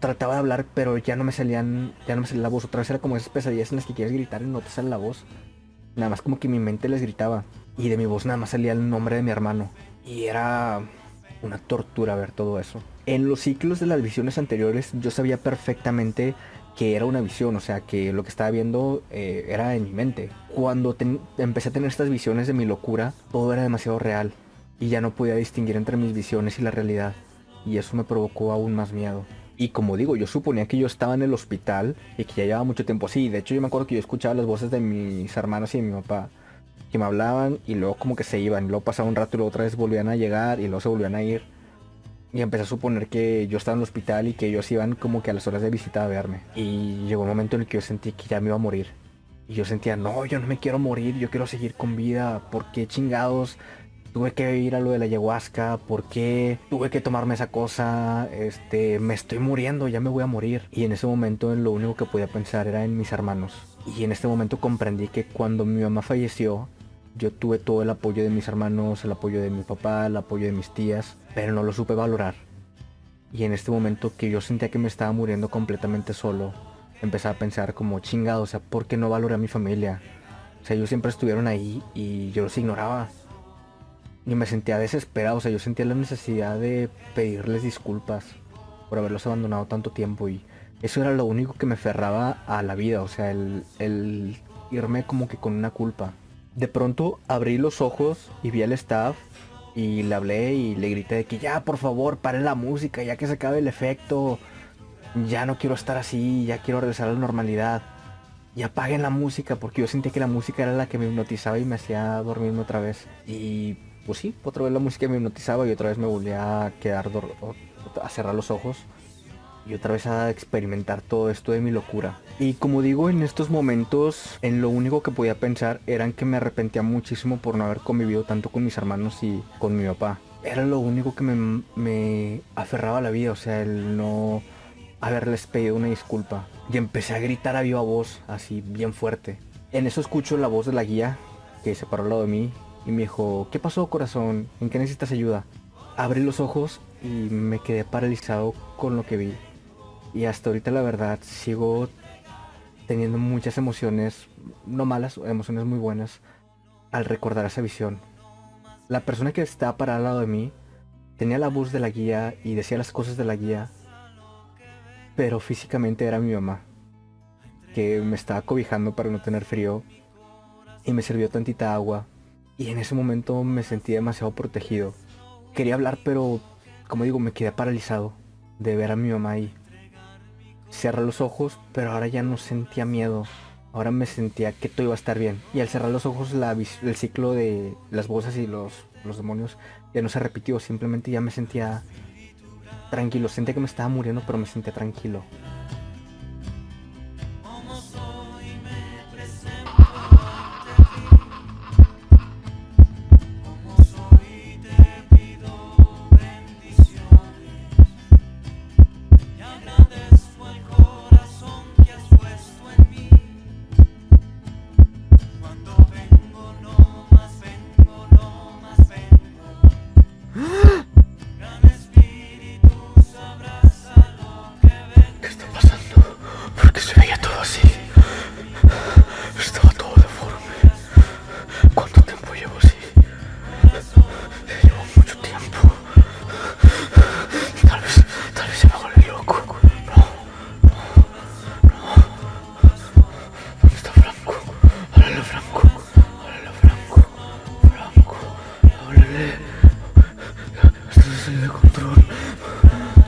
trataba de hablar, pero ya no me salía la voz. Otra vez era como esas pesadillas en las que quieres gritar y no te sale la voz. Nada más como que mi mente les gritaba, y de mi voz nada más salía el nombre de mi hermano, y era una tortura ver todo eso. En los ciclos de las visiones anteriores yo sabía perfectamente que era una visión, o sea, que lo que estaba viendo era en mi mente. Cuando empecé a tener estas visiones de mi locura, todo era demasiado real y ya no podía distinguir entre mis visiones y la realidad, y eso me provocó aún más miedo. Y como digo, yo suponía que yo estaba en el hospital y que ya llevaba mucho tiempo así. De hecho, yo me acuerdo que yo escuchaba las voces de mis hermanos y de mi papá que me hablaban, y luego como que se iban, y luego pasaba un rato y luego otra vez volvían a llegar y luego se volvían a ir. Y empecé a suponer que yo estaba en el hospital y que ellos iban como que a las horas de visita a verme. Y llegó un momento en el que yo sentí que ya me iba a morir. Y yo sentía, no, yo no me quiero morir, yo quiero seguir con vida. ¿Por qué chingados tuve que ir a lo de la ayahuasca? ¿Por qué tuve que tomarme esa cosa? Me estoy muriendo, ya me voy a morir. Y en ese momento lo único que podía pensar era en mis hermanos. Y en este momento comprendí que cuando mi mamá falleció, yo tuve todo el apoyo de mis hermanos, el apoyo de mi papá, el apoyo de mis tías, pero no lo supe valorar. Y en este momento que yo sentía que me estaba muriendo completamente solo, empecé a pensar como, chingado, o sea, ¿por qué no valoré a mi familia? O sea, ellos siempre estuvieron ahí y yo los ignoraba. Y me sentía desesperado, o sea, yo sentía la necesidad de pedirles disculpas por haberlos abandonado tanto tiempo, y eso era lo único que me aferraba a la vida, o sea, el irme como que con una culpa. De pronto abrí los ojos y vi al staff y le hablé y le grité de que ya, por favor, paren la música, ya que se acabe el efecto. Ya no quiero estar así, ya quiero regresar a la normalidad. Y apaguen la música, porque yo sentía que la música era la que me hipnotizaba y me hacía dormirme otra vez. Y pues sí, otra vez la música me hipnotizaba y otra vez me volvía a quedar a cerrar los ojos. Y otra vez a experimentar todo esto de mi locura. Y como digo, en estos momentos, en lo único que podía pensar era en que me arrepentía muchísimo por no haber convivido tanto con mis hermanos y con mi papá. Era lo único que me aferraba a la vida, o sea, el no haberles pedido una disculpa. Y empecé a gritar a viva voz, así bien fuerte. En eso escucho la voz de la guía, que se paró al lado de mí y me dijo, ¿qué pasó, corazón? ¿En qué necesitas ayuda? Abrí los ojos y me quedé paralizado con lo que vi. Y hasta ahorita la verdad sigo teniendo muchas emociones, no malas, emociones muy buenas, al recordar esa visión. La persona que estaba parada al lado de mí tenía la voz de la guía y decía las cosas de la guía, pero físicamente era mi mamá, que me estaba cobijando para no tener frío y me sirvió tantita agua, y en ese momento me sentí demasiado protegido. Quería hablar, pero como digo, me quedé paralizado de ver a mi mamá ahí. Cerré los ojos, pero ahora ya no sentía miedo. Ahora me sentía que todo iba a estar bien. Y al cerrar los ojos, el ciclo de las voces y los demonios ya no se repitió. Simplemente ya me sentía tranquilo. Sentía que me estaba muriendo, pero me sentía tranquilo.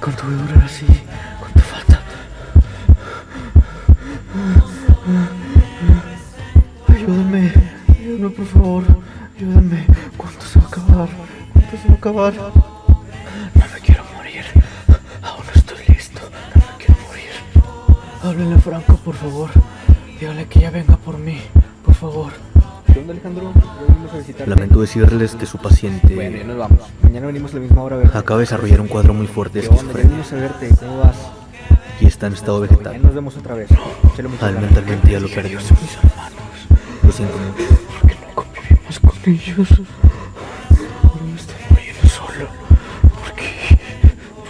¿Cuánto voy a durar así? ¿Cuánto falta? Ayúdame, ayúdame por favor, ayúdame. ¿Cuánto se va a acabar? ¿Cuánto se va a acabar? No me quiero morir, aún no estoy listo, no me quiero morir. Háblale a Franco, por favor, dígale que ya venga por mí, por favor. ¿Qué onda, Alejandro? Ya venimos a visitarte. Lamento decirles que su paciente Bueno, ya nos vamos. Mañana venimos a la misma hora a verte. acaba de desarrollar un cuadro muy fuerte de ¿Qué onda? Ya esquizofrenia venimos a verte. ¿Cómo vas? y está en estado Ya vegetal. nos vemos otra vez. Échale muchas ganas. Mentalmente ya lo perdimos. Lo siento mucho. Porque no convivimos con ellos. Ahora me estoy muriendo solo. ¿Por qué?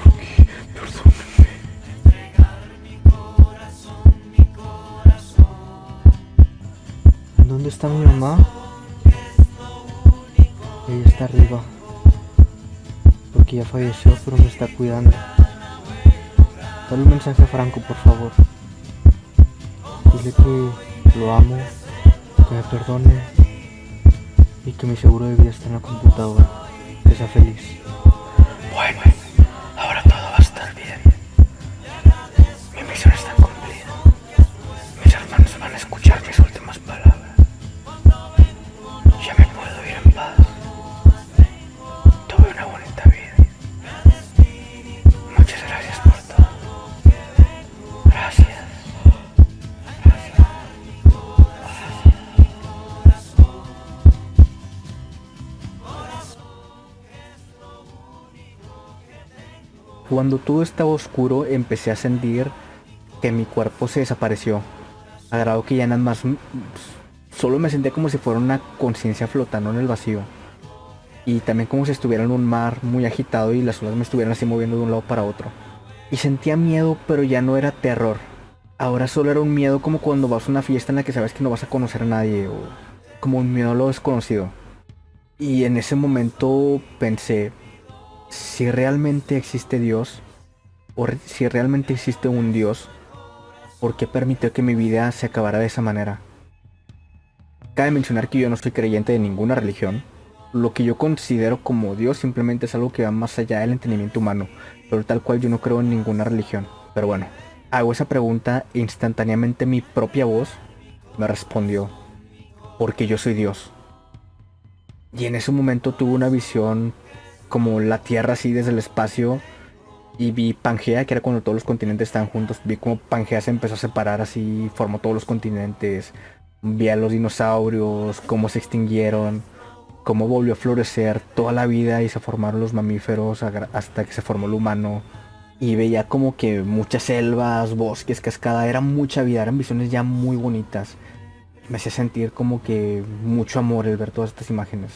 ¿Por qué? Perdónenme. ¿Dónde está mi mamá? Ella está arriba. Porque ya falleció, pero me está cuidando. Dale un mensaje a Franco, por favor. Dile que lo amo, que me perdone y que mi seguro de vida está en la computadora. Que sea feliz. Bueno, ahora todo va a estar bien. Mi misión está cumplida. Mis hermanos van a escuchar mis últimas palabras. Ya me puedo ir en paz. Tuve una bonita vida. Muchas gracias por todo. Gracias. Cuando todo estaba oscuro, empecé a sentir que mi cuerpo se desapareció. A grado que ya nada más solo me sentía como si fuera una conciencia flotando en el vacío. Y también como si estuviera en un mar muy agitado y las olas me estuvieran así moviendo de un lado para otro. Y sentía miedo, pero ya no era terror. Ahora solo era un miedo como cuando vas a una fiesta en la que sabes que no vas a conocer a nadie, o como un miedo a lo desconocido. Y en ese momento pensé, si realmente existe Dios, si realmente existe un Dios, ¿por qué permitió que mi vida se acabara de esa manera? Cabe mencionar que yo no soy creyente de ninguna religión. Lo que yo considero como Dios simplemente es algo que va más allá del entendimiento humano, pero tal cual yo no creo en ninguna religión. Pero bueno, hago esa pregunta e instantáneamente mi propia voz me respondió, porque yo soy Dios. Y en ese momento tuve una visión como la Tierra así desde el espacio, y vi Pangea, que era cuando todos los continentes estaban juntos. Vi como Pangea se empezó a separar así, formó todos los continentes. Vi a los dinosaurios, cómo se extinguieron, cómo volvió a florecer toda la vida y se formaron los mamíferos hasta que se formó el humano. Y veía como que muchas selvas, bosques, cascada, era mucha vida, eran visiones ya muy bonitas. Me hacía sentir como que mucho amor el ver todas estas imágenes.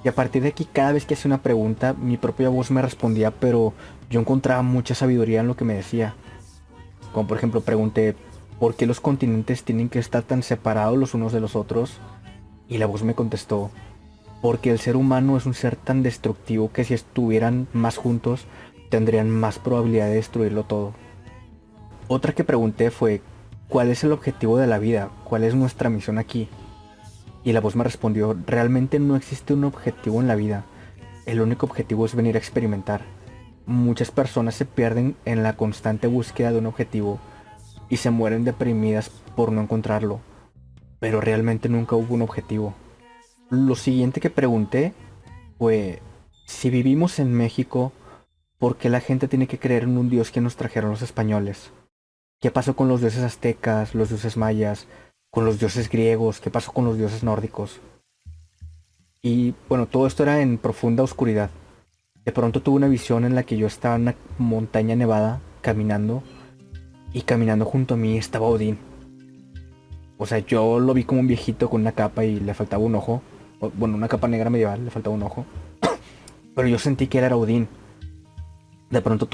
Y a partir de aquí, cada vez que hacía una pregunta, mi propia voz me respondía, pero yo encontraba mucha sabiduría en lo que me decía. Como por ejemplo, pregunté, ¿por qué los continentes tienen que estar tan separados los unos de los otros? Y la voz me contestó, porque el ser humano es un ser tan destructivo que si estuvieran más juntos, tendrían más probabilidad de destruirlo todo. Otra que pregunté fue, ¿cuál es el objetivo de la vida? ¿Cuál es nuestra misión aquí? Y la voz me respondió, realmente no existe un objetivo en la vida. El único objetivo es venir a experimentar. Muchas personas se pierden en la constante búsqueda de un objetivo y se mueren deprimidas por no encontrarlo. Pero realmente nunca hubo un objetivo. Lo siguiente que pregunté fue, si vivimos en México, ¿por qué la gente tiene que creer en un dios que nos trajeron los españoles? ¿Qué pasó con los dioses aztecas, los dioses mayas, con los dioses griegos? ¿Qué pasó con los dioses nórdicos? Y bueno, todo esto era en profunda oscuridad. De pronto tuve una visión en la que yo estaba en una montaña nevada, caminando, y caminando junto a mí estaba Odín. O sea, yo lo vi como un viejito con una capa y le faltaba un ojo. Bueno, una capa negra medieval, le faltaba un ojo. Pero yo sentí que él era Odín. De pronto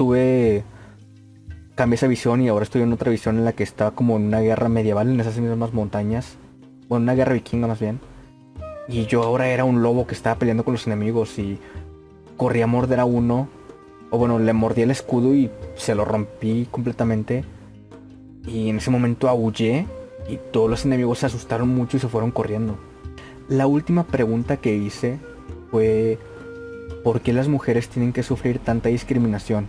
cambié esa visión y ahora estoy en otra visión en la que estaba como en una guerra medieval en esas mismas montañas. Bueno, una guerra vikinga más bien. Y yo ahora era un lobo que estaba peleando con los enemigos y corrí a morder a uno. O bueno, le mordí el escudo y se lo rompí completamente. Y en ese momento aullé y todos los enemigos se asustaron mucho y se fueron corriendo. La última pregunta que hice fue, ¿por qué las mujeres tienen que sufrir tanta discriminación?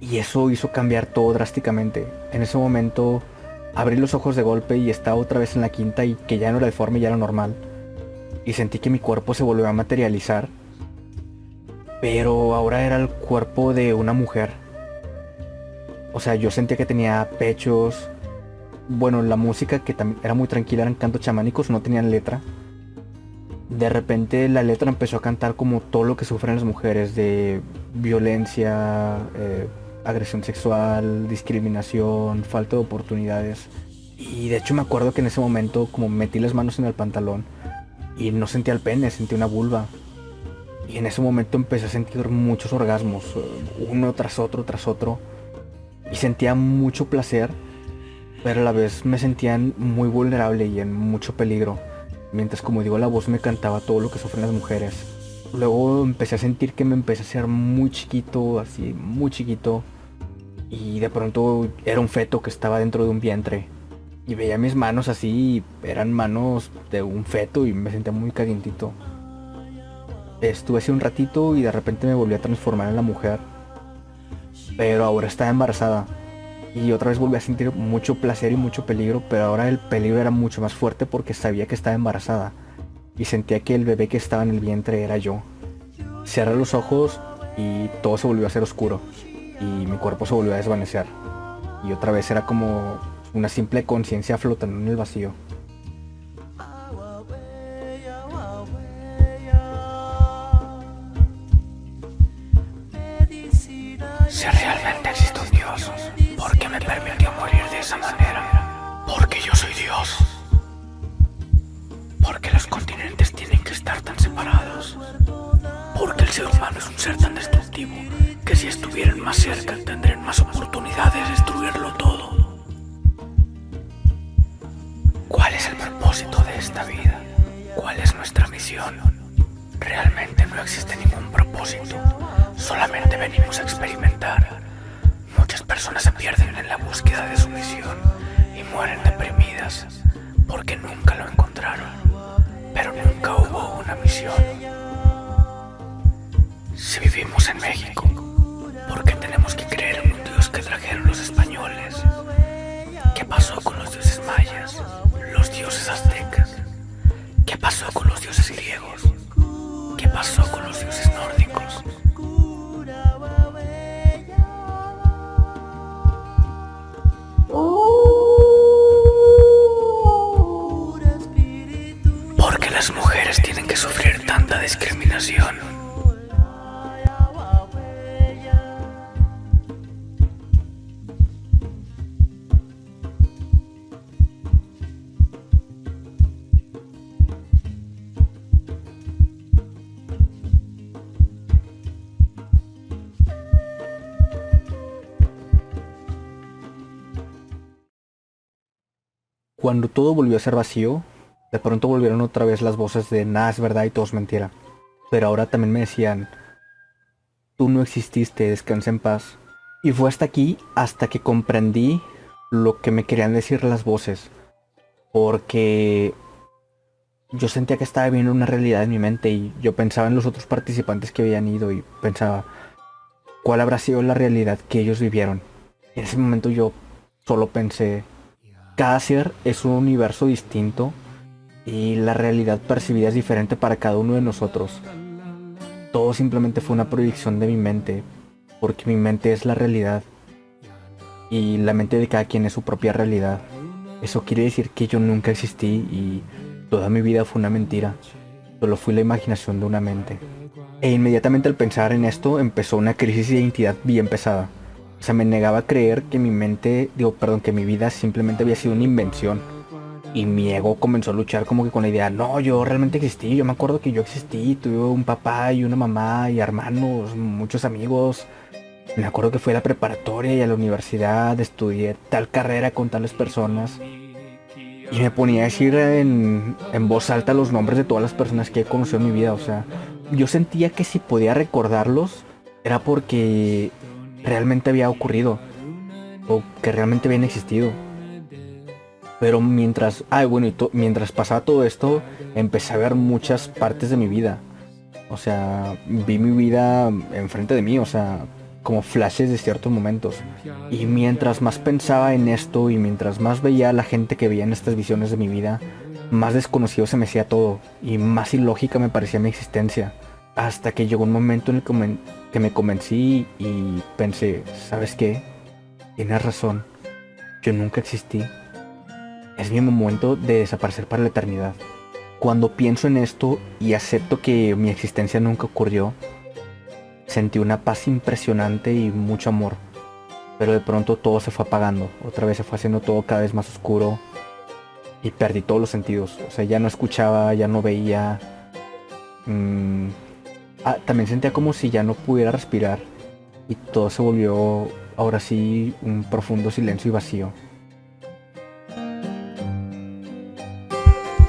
Y eso hizo cambiar todo drásticamente. En ese momento abrí los ojos de golpe y estaba otra vez en la quinta y que ya no era deforme, ya era normal. Y sentí que mi cuerpo se volvió a materializar. Pero ahora era el cuerpo de una mujer. O sea, yo sentía que tenía pechos. Bueno, la música que también era muy tranquila, eran cantos chamánicos, no tenían letra. De repente la letra empezó a cantar como todo lo que sufren las mujeres, de violencia, agresión sexual, discriminación, falta de oportunidades. Y de hecho me acuerdo que en ese momento como metí las manos en el pantalón y no sentía el pene, sentía una vulva. Y en ese momento empecé a sentir muchos orgasmos, uno tras otro, y sentía mucho placer, pero a la vez me sentía muy vulnerable y en mucho peligro, mientras, como digo, la voz me cantaba todo lo que sufren las mujeres. Luego empecé a sentir que me empecé a hacer muy chiquito, así, muy chiquito, y de pronto era un feto que estaba dentro de un vientre. Y veía mis manos así, eran manos de un feto y me sentía muy calientito. Estuve así un ratito y de repente me volví a transformar en la mujer. Pero ahora estaba embarazada. Y otra vez volví a sentir mucho placer y mucho peligro, pero ahora el peligro era mucho más fuerte porque sabía que estaba embarazada. Y sentía que el bebé que estaba en el vientre era yo. Cerré los ojos y todo se volvió a hacer oscuro. Y mi cuerpo se volvió a desvanecer. Y otra vez era como una simple conciencia flotando en el vacío. Si realmente existe un Dios, ¿por qué me permitió morir de esa manera? Porque yo soy Dios. Porque los continentes tienen que estar tan separados. Porque el ser humano es un ser tan destructivo que si estuvieran más cerca tendrían más oportunidades de destruirlo todo. ¿Cuál es el propósito de esta vida? ¿Cuál es nuestra misión? Realmente no existe ningún propósito. Solamente venimos a experimentar. Muchas personas se pierden en la búsqueda de su misión y mueren deprimidas porque nunca lo encontraron. Pero nunca hubo una misión. Si vivimos en México, ¿por qué tenemos que creer en un Dios que trajeron los españoles? ¿Qué pasó con los dioses mayas? Los dioses aztecas. ¿Qué pasó con los dioses griegos? ¿Qué pasó con los dioses nórdicos? ¿Por qué las mujeres tienen que sufrir tanta discriminación? Cuando todo volvió a ser vacío, de pronto volvieron otra vez las voces de nada es verdad y todo es mentira. Pero ahora también me decían, tú no exististe, descansa en paz. Y fue hasta que comprendí lo que me querían decir las voces. Porque yo sentía que estaba viendo una realidad en mi mente y yo pensaba en los otros participantes que habían ido y pensaba, ¿cuál habrá sido la realidad que ellos vivieron? Y en ese momento yo solo pensé, cada ser es un universo distinto y la realidad percibida es diferente para cada uno de nosotros. Todo simplemente fue una proyección de mi mente, porque mi mente es la realidad y la mente de cada quien es su propia realidad. Eso quiere decir que yo nunca existí y toda mi vida fue una mentira. Solo fui la imaginación de una mente. E inmediatamente al pensar en esto empezó una crisis de identidad bien pesada. O sea, me negaba a creer que que mi vida simplemente había sido una invención. Y mi ego comenzó a luchar como que con la idea, no, yo realmente existí, yo me acuerdo que yo existí, tuve un papá y una mamá y hermanos, muchos amigos. Me acuerdo que fui a la preparatoria y a la universidad, estudié tal carrera con tales personas. Y me ponía a decir en voz alta los nombres de todas las personas que he conocido en mi vida. O sea, yo sentía que si podía recordarlos era porque realmente había ocurrido o que realmente habían existido. Pero mientras pasaba todo esto, empecé a ver muchas partes de mi vida. O sea, vi mi vida enfrente de mí, o sea, como flashes de ciertos momentos. Y mientras más pensaba en esto y mientras más veía a la gente que veía en estas visiones de mi vida, más desconocido se me hacía todo y más ilógica me parecía mi existencia. Hasta que llegó un momento en el que me convencí y pensé, ¿sabes qué? Tienes razón, yo nunca existí. Es mi momento de desaparecer para la eternidad. Cuando pienso en esto y acepto que mi existencia nunca ocurrió, sentí una paz impresionante y mucho amor. Pero de pronto todo se fue apagando. Otra vez se fue haciendo todo cada vez más oscuro. y perdí todos los sentidos. O sea, ya no escuchaba, ya no veía. También sentía como si ya no pudiera respirar y todo se volvió ahora sí un profundo silencio y vacío.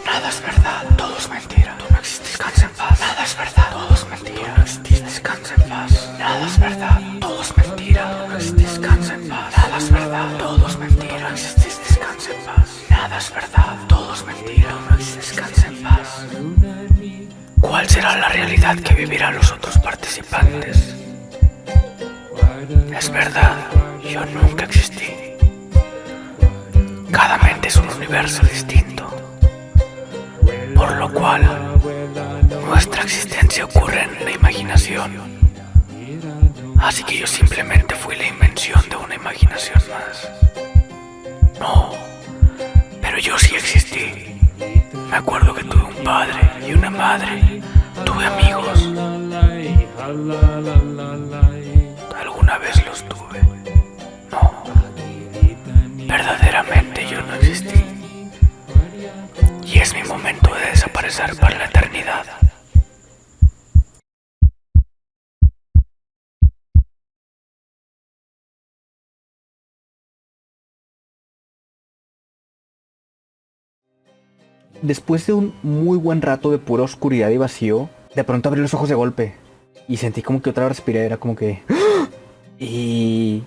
Nada es verdad, todo es mentira. Tú no existes, descansa en paz. Nada es verdad, todo es mentira. Tú no existes, descansa en paz. Nada es verdad, todo es mentira. Tú no existes, descansa en paz. Nada es verdad, todo es mentira. Tú no existes, descansa en paz. Nada es verdad, todo es mentira. Tú no existes, descansa en paz. ¿Cuál será la realidad que vivirán los otros participantes? Es verdad, yo nunca existí. Cada mente es un universo distinto, por lo cual nuestra existencia ocurre en la imaginación. Así que yo simplemente fui la invención de una imaginación más. No, pero yo sí existí. Me acuerdo que tuve un padre y una madre. Tuve amigos. ¿Alguna vez los tuve? No. Verdaderamente yo no existí. Y es mi momento de desaparecer para la eternidad. Después de un muy buen rato de pura oscuridad y vacío, de pronto abrí los ojos de golpe y sentí como que otra vez respiré, era como que... Y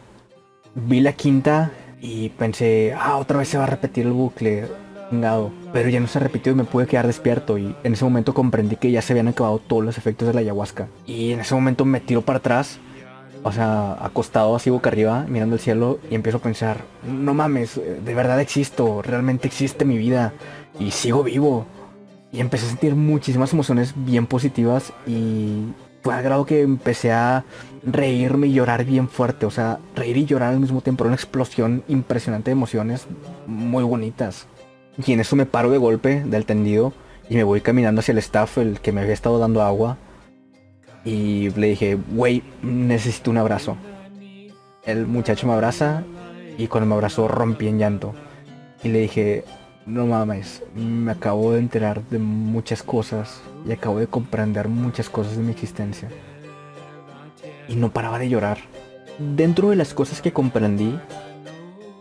vi la quinta y pensé, otra vez se va a repetir el bucle, chingado. Pero ya no se repitió y me pude quedar despierto, y en ese momento comprendí que ya se habían acabado todos los efectos de la ayahuasca. Y en ese momento me tiro para atrás, o sea, acostado así boca arriba, mirando el cielo, y empiezo a pensar, no mames, de verdad existo, realmente existe mi vida y sigo vivo. Y empecé a sentir muchísimas emociones bien positivas, y fue al grado que empecé a reírme y llorar bien fuerte. O sea, reír y llorar al mismo tiempo, era una explosión impresionante de emociones muy bonitas. Y en eso me paro de golpe del tendido y me voy caminando hacia el staff, el que me había estado dando agua. Y le dije, güey, necesito un abrazo. El muchacho me abraza y cuando me abrazó rompí en llanto. Y le dije, no mames, me acabo de enterar de muchas cosas y acabo de comprender muchas cosas de mi existencia. Y no paraba de llorar. Dentro de las cosas que comprendí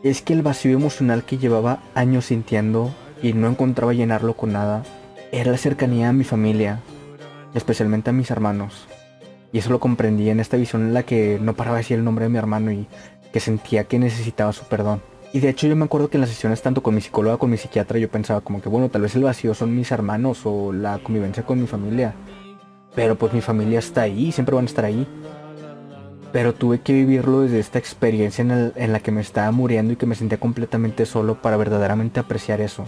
es que el vacío emocional que llevaba años sintiendo y no encontraba llenarlo con nada era la cercanía a mi familia, especialmente a mis hermanos. Y eso lo comprendí en esta visión en la que no paraba de decir el nombre de mi hermano y que sentía que necesitaba su perdón. Y de hecho yo me acuerdo que en las sesiones tanto con mi psicóloga como con mi psiquiatra yo pensaba como que bueno, tal vez el vacío son mis hermanos o la convivencia con mi familia. Pero pues mi familia está ahí, siempre van a estar ahí. Pero tuve que vivirlo desde esta experiencia en la que me estaba muriendo y que me sentía completamente solo para verdaderamente apreciar eso.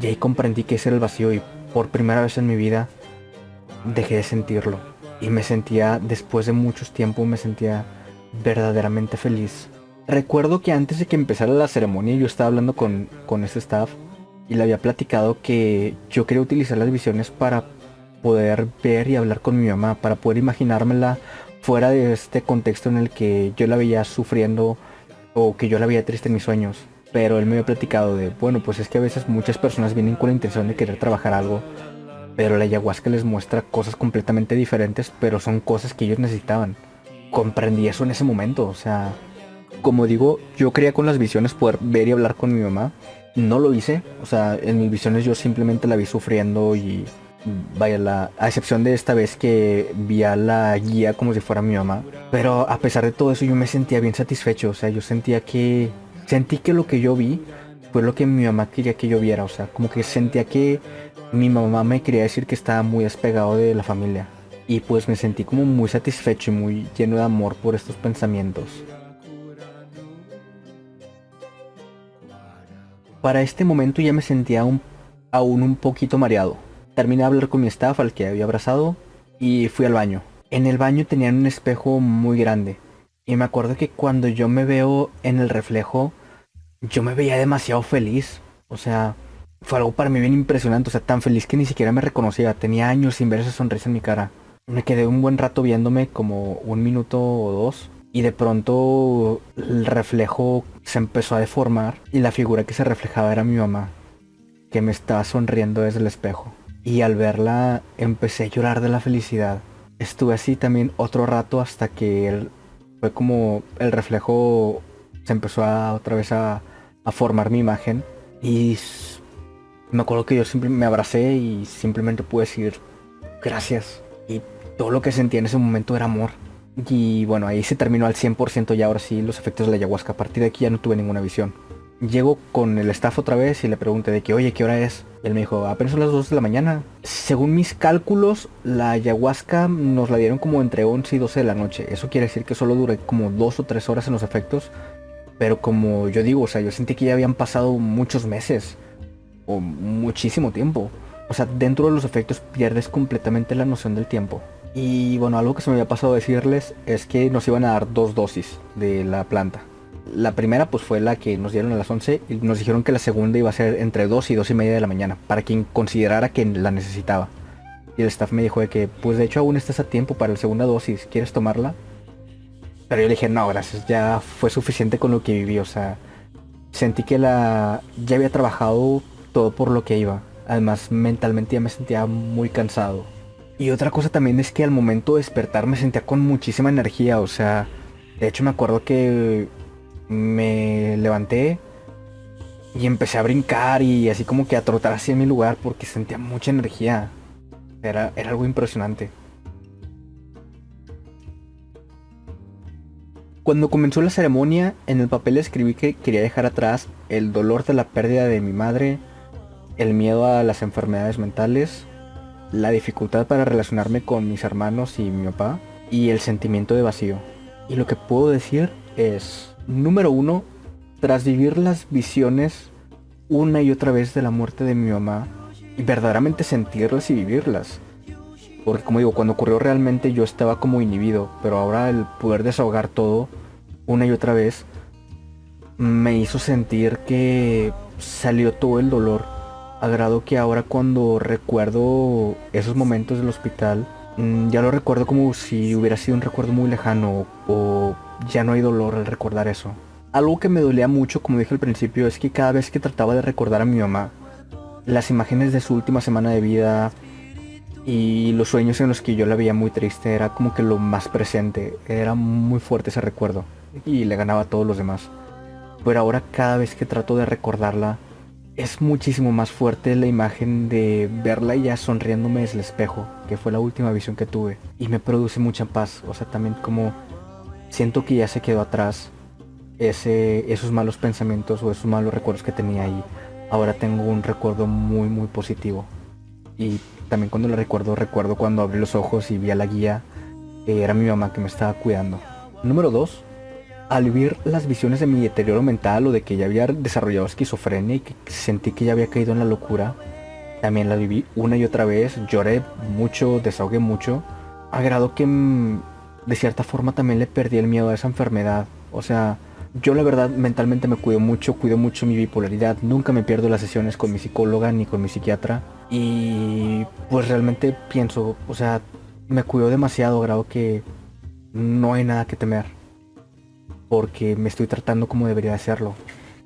Y ahí comprendí que ese era el vacío y por primera vez en mi vida dejé de sentirlo. Y me sentía, después de muchos tiempos, me sentía verdaderamente feliz. Recuerdo que antes de que empezara la ceremonia yo estaba hablando con este staff y le había platicado que yo quería utilizar las visiones para poder ver y hablar con mi mamá, para poder imaginármela fuera de este contexto en el que yo la veía sufriendo o que yo la veía triste en mis sueños. Pero él me había platicado de, bueno, pues es que a veces muchas personas vienen con la intención de querer trabajar algo, pero la ayahuasca les muestra cosas completamente diferentes, pero son cosas que ellos necesitaban. Comprendí eso en ese momento, o sea, como digo, yo quería con las visiones poder ver y hablar con mi mamá. No lo hice, o sea, en mis visiones yo simplemente la vi sufriendo y vaya, a excepción de esta vez que vi a la guía como si fuera mi mamá. Pero a pesar de todo eso yo me sentía bien satisfecho, o sea, yo sentí que lo que yo vi fue lo que mi mamá quería que yo viera, o sea, como que sentía que mi mamá me quería decir que estaba muy despegado de la familia. Y pues me sentí como muy satisfecho y muy lleno de amor por estos pensamientos. Para este momento ya me sentía aún un poquito mareado. Terminé de hablar con mi staff al que había abrazado y fui al baño. En el baño tenían un espejo muy grande. Y me acuerdo que cuando yo me veo en el reflejo, yo me veía demasiado feliz. O sea, fue algo para mí bien impresionante. O sea, tan feliz que ni siquiera me reconocía. Tenía años sin ver esa sonrisa en mi cara. Me quedé un buen rato viéndome, como 1 minuto o 2. Y de pronto el reflejo se empezó a deformar y la figura que se reflejaba era mi mamá. que me estaba sonriendo desde el espejo. Y al verla empecé a llorar de la felicidad. Estuve así también otro rato hasta que fue como el reflejo se empezó otra vez a formar mi imagen. Y me acuerdo que yo siempre me abracé y simplemente pude decir gracias. Y todo lo que sentí en ese momento era amor. Y bueno, ahí se terminó al 100% y ahora sí los efectos de la ayahuasca. A partir de aquí ya no tuve ninguna visión. Llego con el staff otra vez y le pregunté de que, oye, ¿qué hora es? Y él me dijo, apenas son las 2 de la mañana. Según mis cálculos, la ayahuasca nos la dieron como entre 11 y 12 de la noche. Eso quiere decir que solo duré como 2 o 3 horas en los efectos. Pero como yo digo, o sea, yo sentí que ya habían pasado muchos meses. O muchísimo tiempo. O sea, dentro de los efectos pierdes completamente la noción del tiempo. Y bueno, algo que se me había pasado a decirles es que nos iban a dar 2 dosis de la planta. La primera pues fue la que nos dieron a las 11 y nos dijeron que la segunda iba a ser entre 2 y 2 y media de la mañana para quien considerara que la necesitaba. Y el staff me dijo de que pues de hecho aún estás a tiempo para la segunda dosis, ¿quieres tomarla? Pero yo le dije no, gracias, ya fue suficiente con lo que viví, o sea, sentí que ya había trabajado todo por lo que iba. Además mentalmente ya me sentía muy cansado. Y otra cosa también es que al momento de despertar me sentía con muchísima energía, o sea, de hecho me acuerdo que me levanté y empecé a brincar y así como que a trotar hacia mi lugar porque sentía mucha energía. Era algo impresionante. Cuando comenzó la ceremonia, en el papel escribí que quería dejar atrás el dolor de la pérdida de mi madre, el miedo a las enfermedades mentales, la dificultad para relacionarme con mis hermanos y mi papá, y el sentimiento de vacío. Y lo que puedo decir es, número 1, tras vivir las visiones una y otra vez de la muerte de mi mamá, y verdaderamente sentirlas y vivirlas. Porque como digo, cuando ocurrió realmente yo estaba como inhibido, pero ahora el poder desahogar todo una y otra vez me hizo sentir que salió todo el dolor. A grado que ahora cuando recuerdo esos momentos del hospital, ya lo recuerdo como si hubiera sido un recuerdo muy lejano o ya no hay dolor al recordar eso. Algo que me dolía mucho, como dije al principio, es que cada vez que trataba de recordar a mi mamá, las imágenes de su última semana de vida y los sueños en los que yo la veía muy triste era como que lo más presente, era muy fuerte ese recuerdo y le ganaba a todos los demás. Pero ahora cada vez que trato de recordarla, es muchísimo más fuerte la imagen de verla ya sonriéndome desde el espejo, que fue la última visión que tuve. Y me produce mucha paz, o sea, también como siento que ya se quedó atrás esos malos pensamientos o esos malos recuerdos que tenía ahí. Ahora tengo un recuerdo muy muy positivo. Y también cuando lo recuerdo cuando abrí los ojos y vi a la guía, era mi mamá que me estaba cuidando. Número 2. Al vivir las visiones de mi deterioro mental o de que ya había desarrollado esquizofrenia y que sentí que ya había caído en la locura, también la viví una y otra vez, lloré mucho, desahogué mucho, a grado que de cierta forma también le perdí el miedo a esa enfermedad. O sea, yo la verdad mentalmente me cuido mucho mi bipolaridad, nunca me pierdo las sesiones con mi psicóloga ni con mi psiquiatra y pues realmente pienso, o sea, me cuido demasiado a grado que no hay nada que temer. Porque me estoy tratando como debería hacerlo.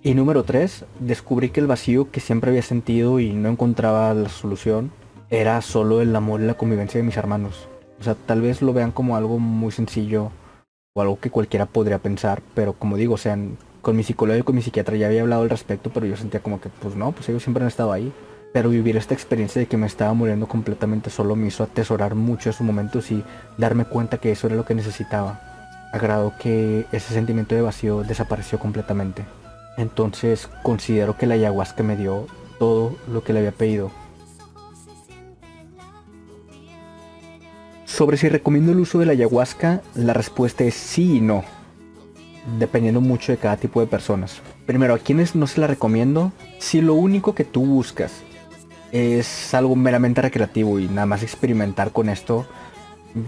Y número 3, descubrí que el vacío que siempre había sentido y no encontraba la solución era solo el amor y la convivencia de mis hermanos. O sea, tal vez lo vean como algo muy sencillo o algo que cualquiera podría pensar, pero como digo, o sea, con mi psicólogo y con mi psiquiatra ya había hablado al respecto, pero yo sentía como que pues no, pues ellos siempre han estado ahí. Pero vivir esta experiencia de que me estaba muriendo completamente solo me hizo atesorar mucho esos momentos y darme cuenta que eso era lo que necesitaba. A grado que ese sentimiento de vacío desapareció completamente. Entonces considero que la ayahuasca me dio todo lo que le había pedido. Sobre si recomiendo el uso de la ayahuasca, la respuesta es sí y no, dependiendo mucho de cada tipo de personas. Primero, a quienes no se la recomiendo, si lo único que tú buscas es algo meramente recreativo y nada más experimentar con esto,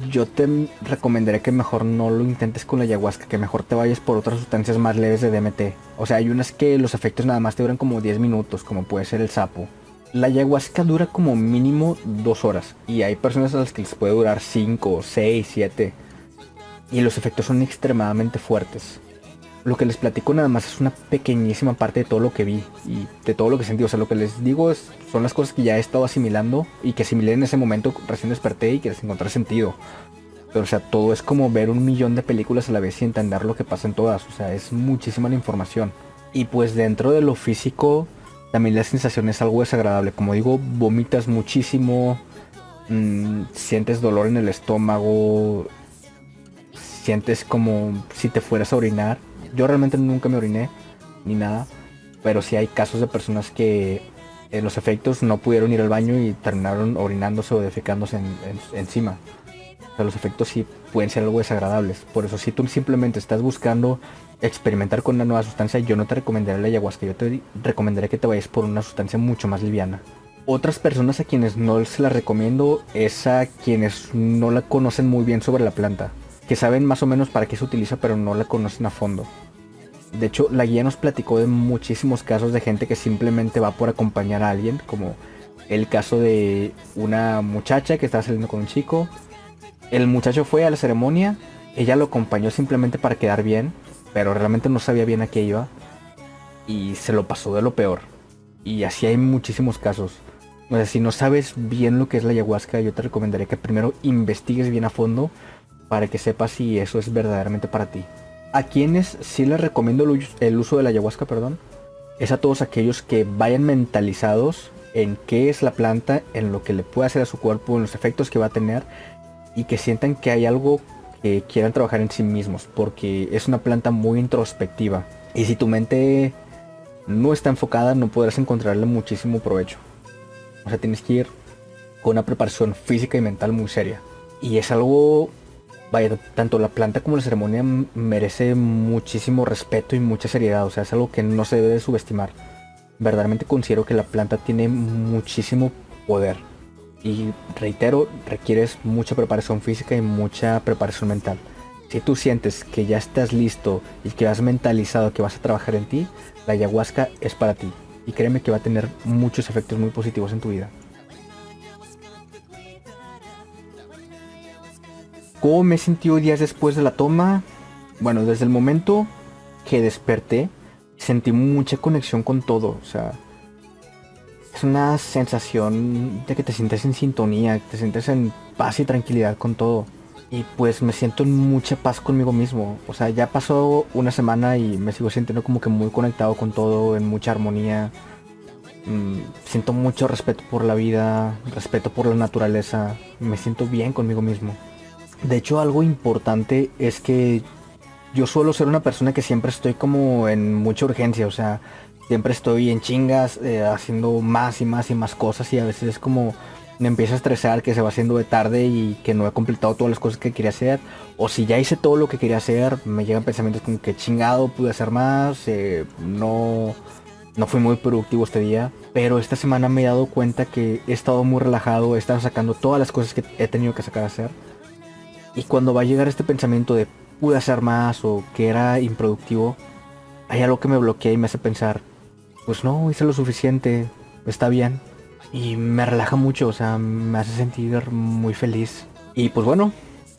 yo te recomendaría que mejor no lo intentes con la ayahuasca, que mejor te vayas por otras sustancias más leves de DMT. O sea, hay unas que los efectos nada más te duran como 10 minutos, como puede ser el sapo. La ayahuasca dura como mínimo 2 horas y hay personas a las que les puede durar 5, 6, 7 y los efectos son extremadamente fuertes. Lo que les platico nada más es una pequeñísima parte de todo lo que vi y de todo lo que sentí. O sea, lo que les digo son las cosas que ya he estado asimilando y que asimilé en ese momento, recién desperté y que les encontré sentido. Pero o sea, todo es como ver 1 millón de películas a la vez y entender lo que pasa en todas. O sea, es muchísima la información. Y pues dentro de lo físico, también la sensación es algo desagradable. Como digo, vomitas muchísimo, sientes dolor en el estómago, sientes como si te fueras a orinar. Yo realmente nunca me oriné ni nada, pero sí hay casos de personas que en los efectos no pudieron ir al baño y terminaron orinándose o defecándose encima. O sea, los efectos sí pueden ser algo desagradables. Por eso si tú simplemente estás buscando experimentar con una nueva sustancia, yo no te recomendaré la ayahuasca. Yo te recomendaré que te vayas por una sustancia mucho más liviana. Otras personas a quienes no se la recomiendo es a quienes no la conocen muy bien sobre la planta, que saben más o menos para qué se utiliza pero no la conocen a fondo. De hecho, la guía nos platicó de muchísimos casos de gente que simplemente va por acompañar a alguien, como el caso de una muchacha que estaba saliendo con un chico. El muchacho fue a la ceremonia, ella lo acompañó simplemente para quedar bien, pero realmente no sabía bien a qué iba y se lo pasó de lo peor. Y así hay muchísimos casos. O sea, si no sabes bien lo que es la ayahuasca, yo te recomendaría que primero investigues bien a fondo para que sepas si eso es verdaderamente para ti. A quienes sí les recomiendo el uso de la ayahuasca, es a todos aquellos que vayan mentalizados en qué es la planta, en lo que le puede hacer a su cuerpo, en los efectos que va a tener y que sientan que hay algo que quieran trabajar en sí mismos, porque es una planta muy introspectiva y si tu mente no está enfocada no podrás encontrarle muchísimo provecho. O sea, tienes que ir con una preparación física y mental muy seria y es algo... Vaya, tanto la planta como la ceremonia merece muchísimo respeto y mucha seriedad. O sea, es algo que no se debe de subestimar. Verdaderamente considero que la planta tiene muchísimo poder. Y reitero, requieres mucha preparación física y mucha preparación mental. Si tú sientes que ya estás listo y que has mentalizado que vas a trabajar en ti, la ayahuasca es para ti. Y créeme que va a tener muchos efectos muy positivos en tu vida. ¿Cómo me sentí días después de la toma? Bueno, desde el momento que desperté, sentí mucha conexión con todo. O sea, es una sensación de que te sientes en sintonía, que te sientes en paz y tranquilidad con todo. Y pues me siento en mucha paz conmigo mismo. O sea, ya pasó una semana y me sigo sintiendo como que muy conectado con todo, en mucha armonía. Siento mucho respeto por la vida, respeto por la naturaleza. Me siento bien conmigo mismo. De hecho, algo importante es que yo suelo ser una persona que siempre estoy como en mucha urgencia, o sea, siempre estoy en chingas, haciendo más y más y más cosas y a veces es como me empieza a estresar que se va haciendo de tarde y que no he completado todas las cosas que quería hacer, o si ya hice todo lo que quería hacer, me llegan pensamientos como que chingado, pude hacer más, no fui muy productivo este día, pero esta semana me he dado cuenta que he estado muy relajado, he estado sacando todas las cosas que he tenido que sacar a hacer. Y cuando va a llegar este pensamiento de pude hacer más o que era improductivo, hay algo que me bloquea y me hace pensar, pues no, hice lo suficiente, está bien. Y me relaja mucho, o sea, me hace sentir muy feliz. Y pues bueno,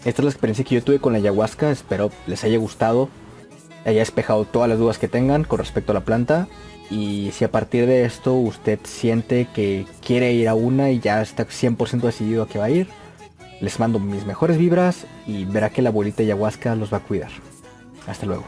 esta es la experiencia que yo tuve con la ayahuasca, espero les haya gustado, haya despejado todas las dudas que tengan con respecto a la planta. Y si a partir de esto usted siente que quiere ir a una y ya está 100% decidido a que va a ir, les mando mis mejores vibras y verá que la abuelita ayahuasca los va a cuidar. Hasta luego.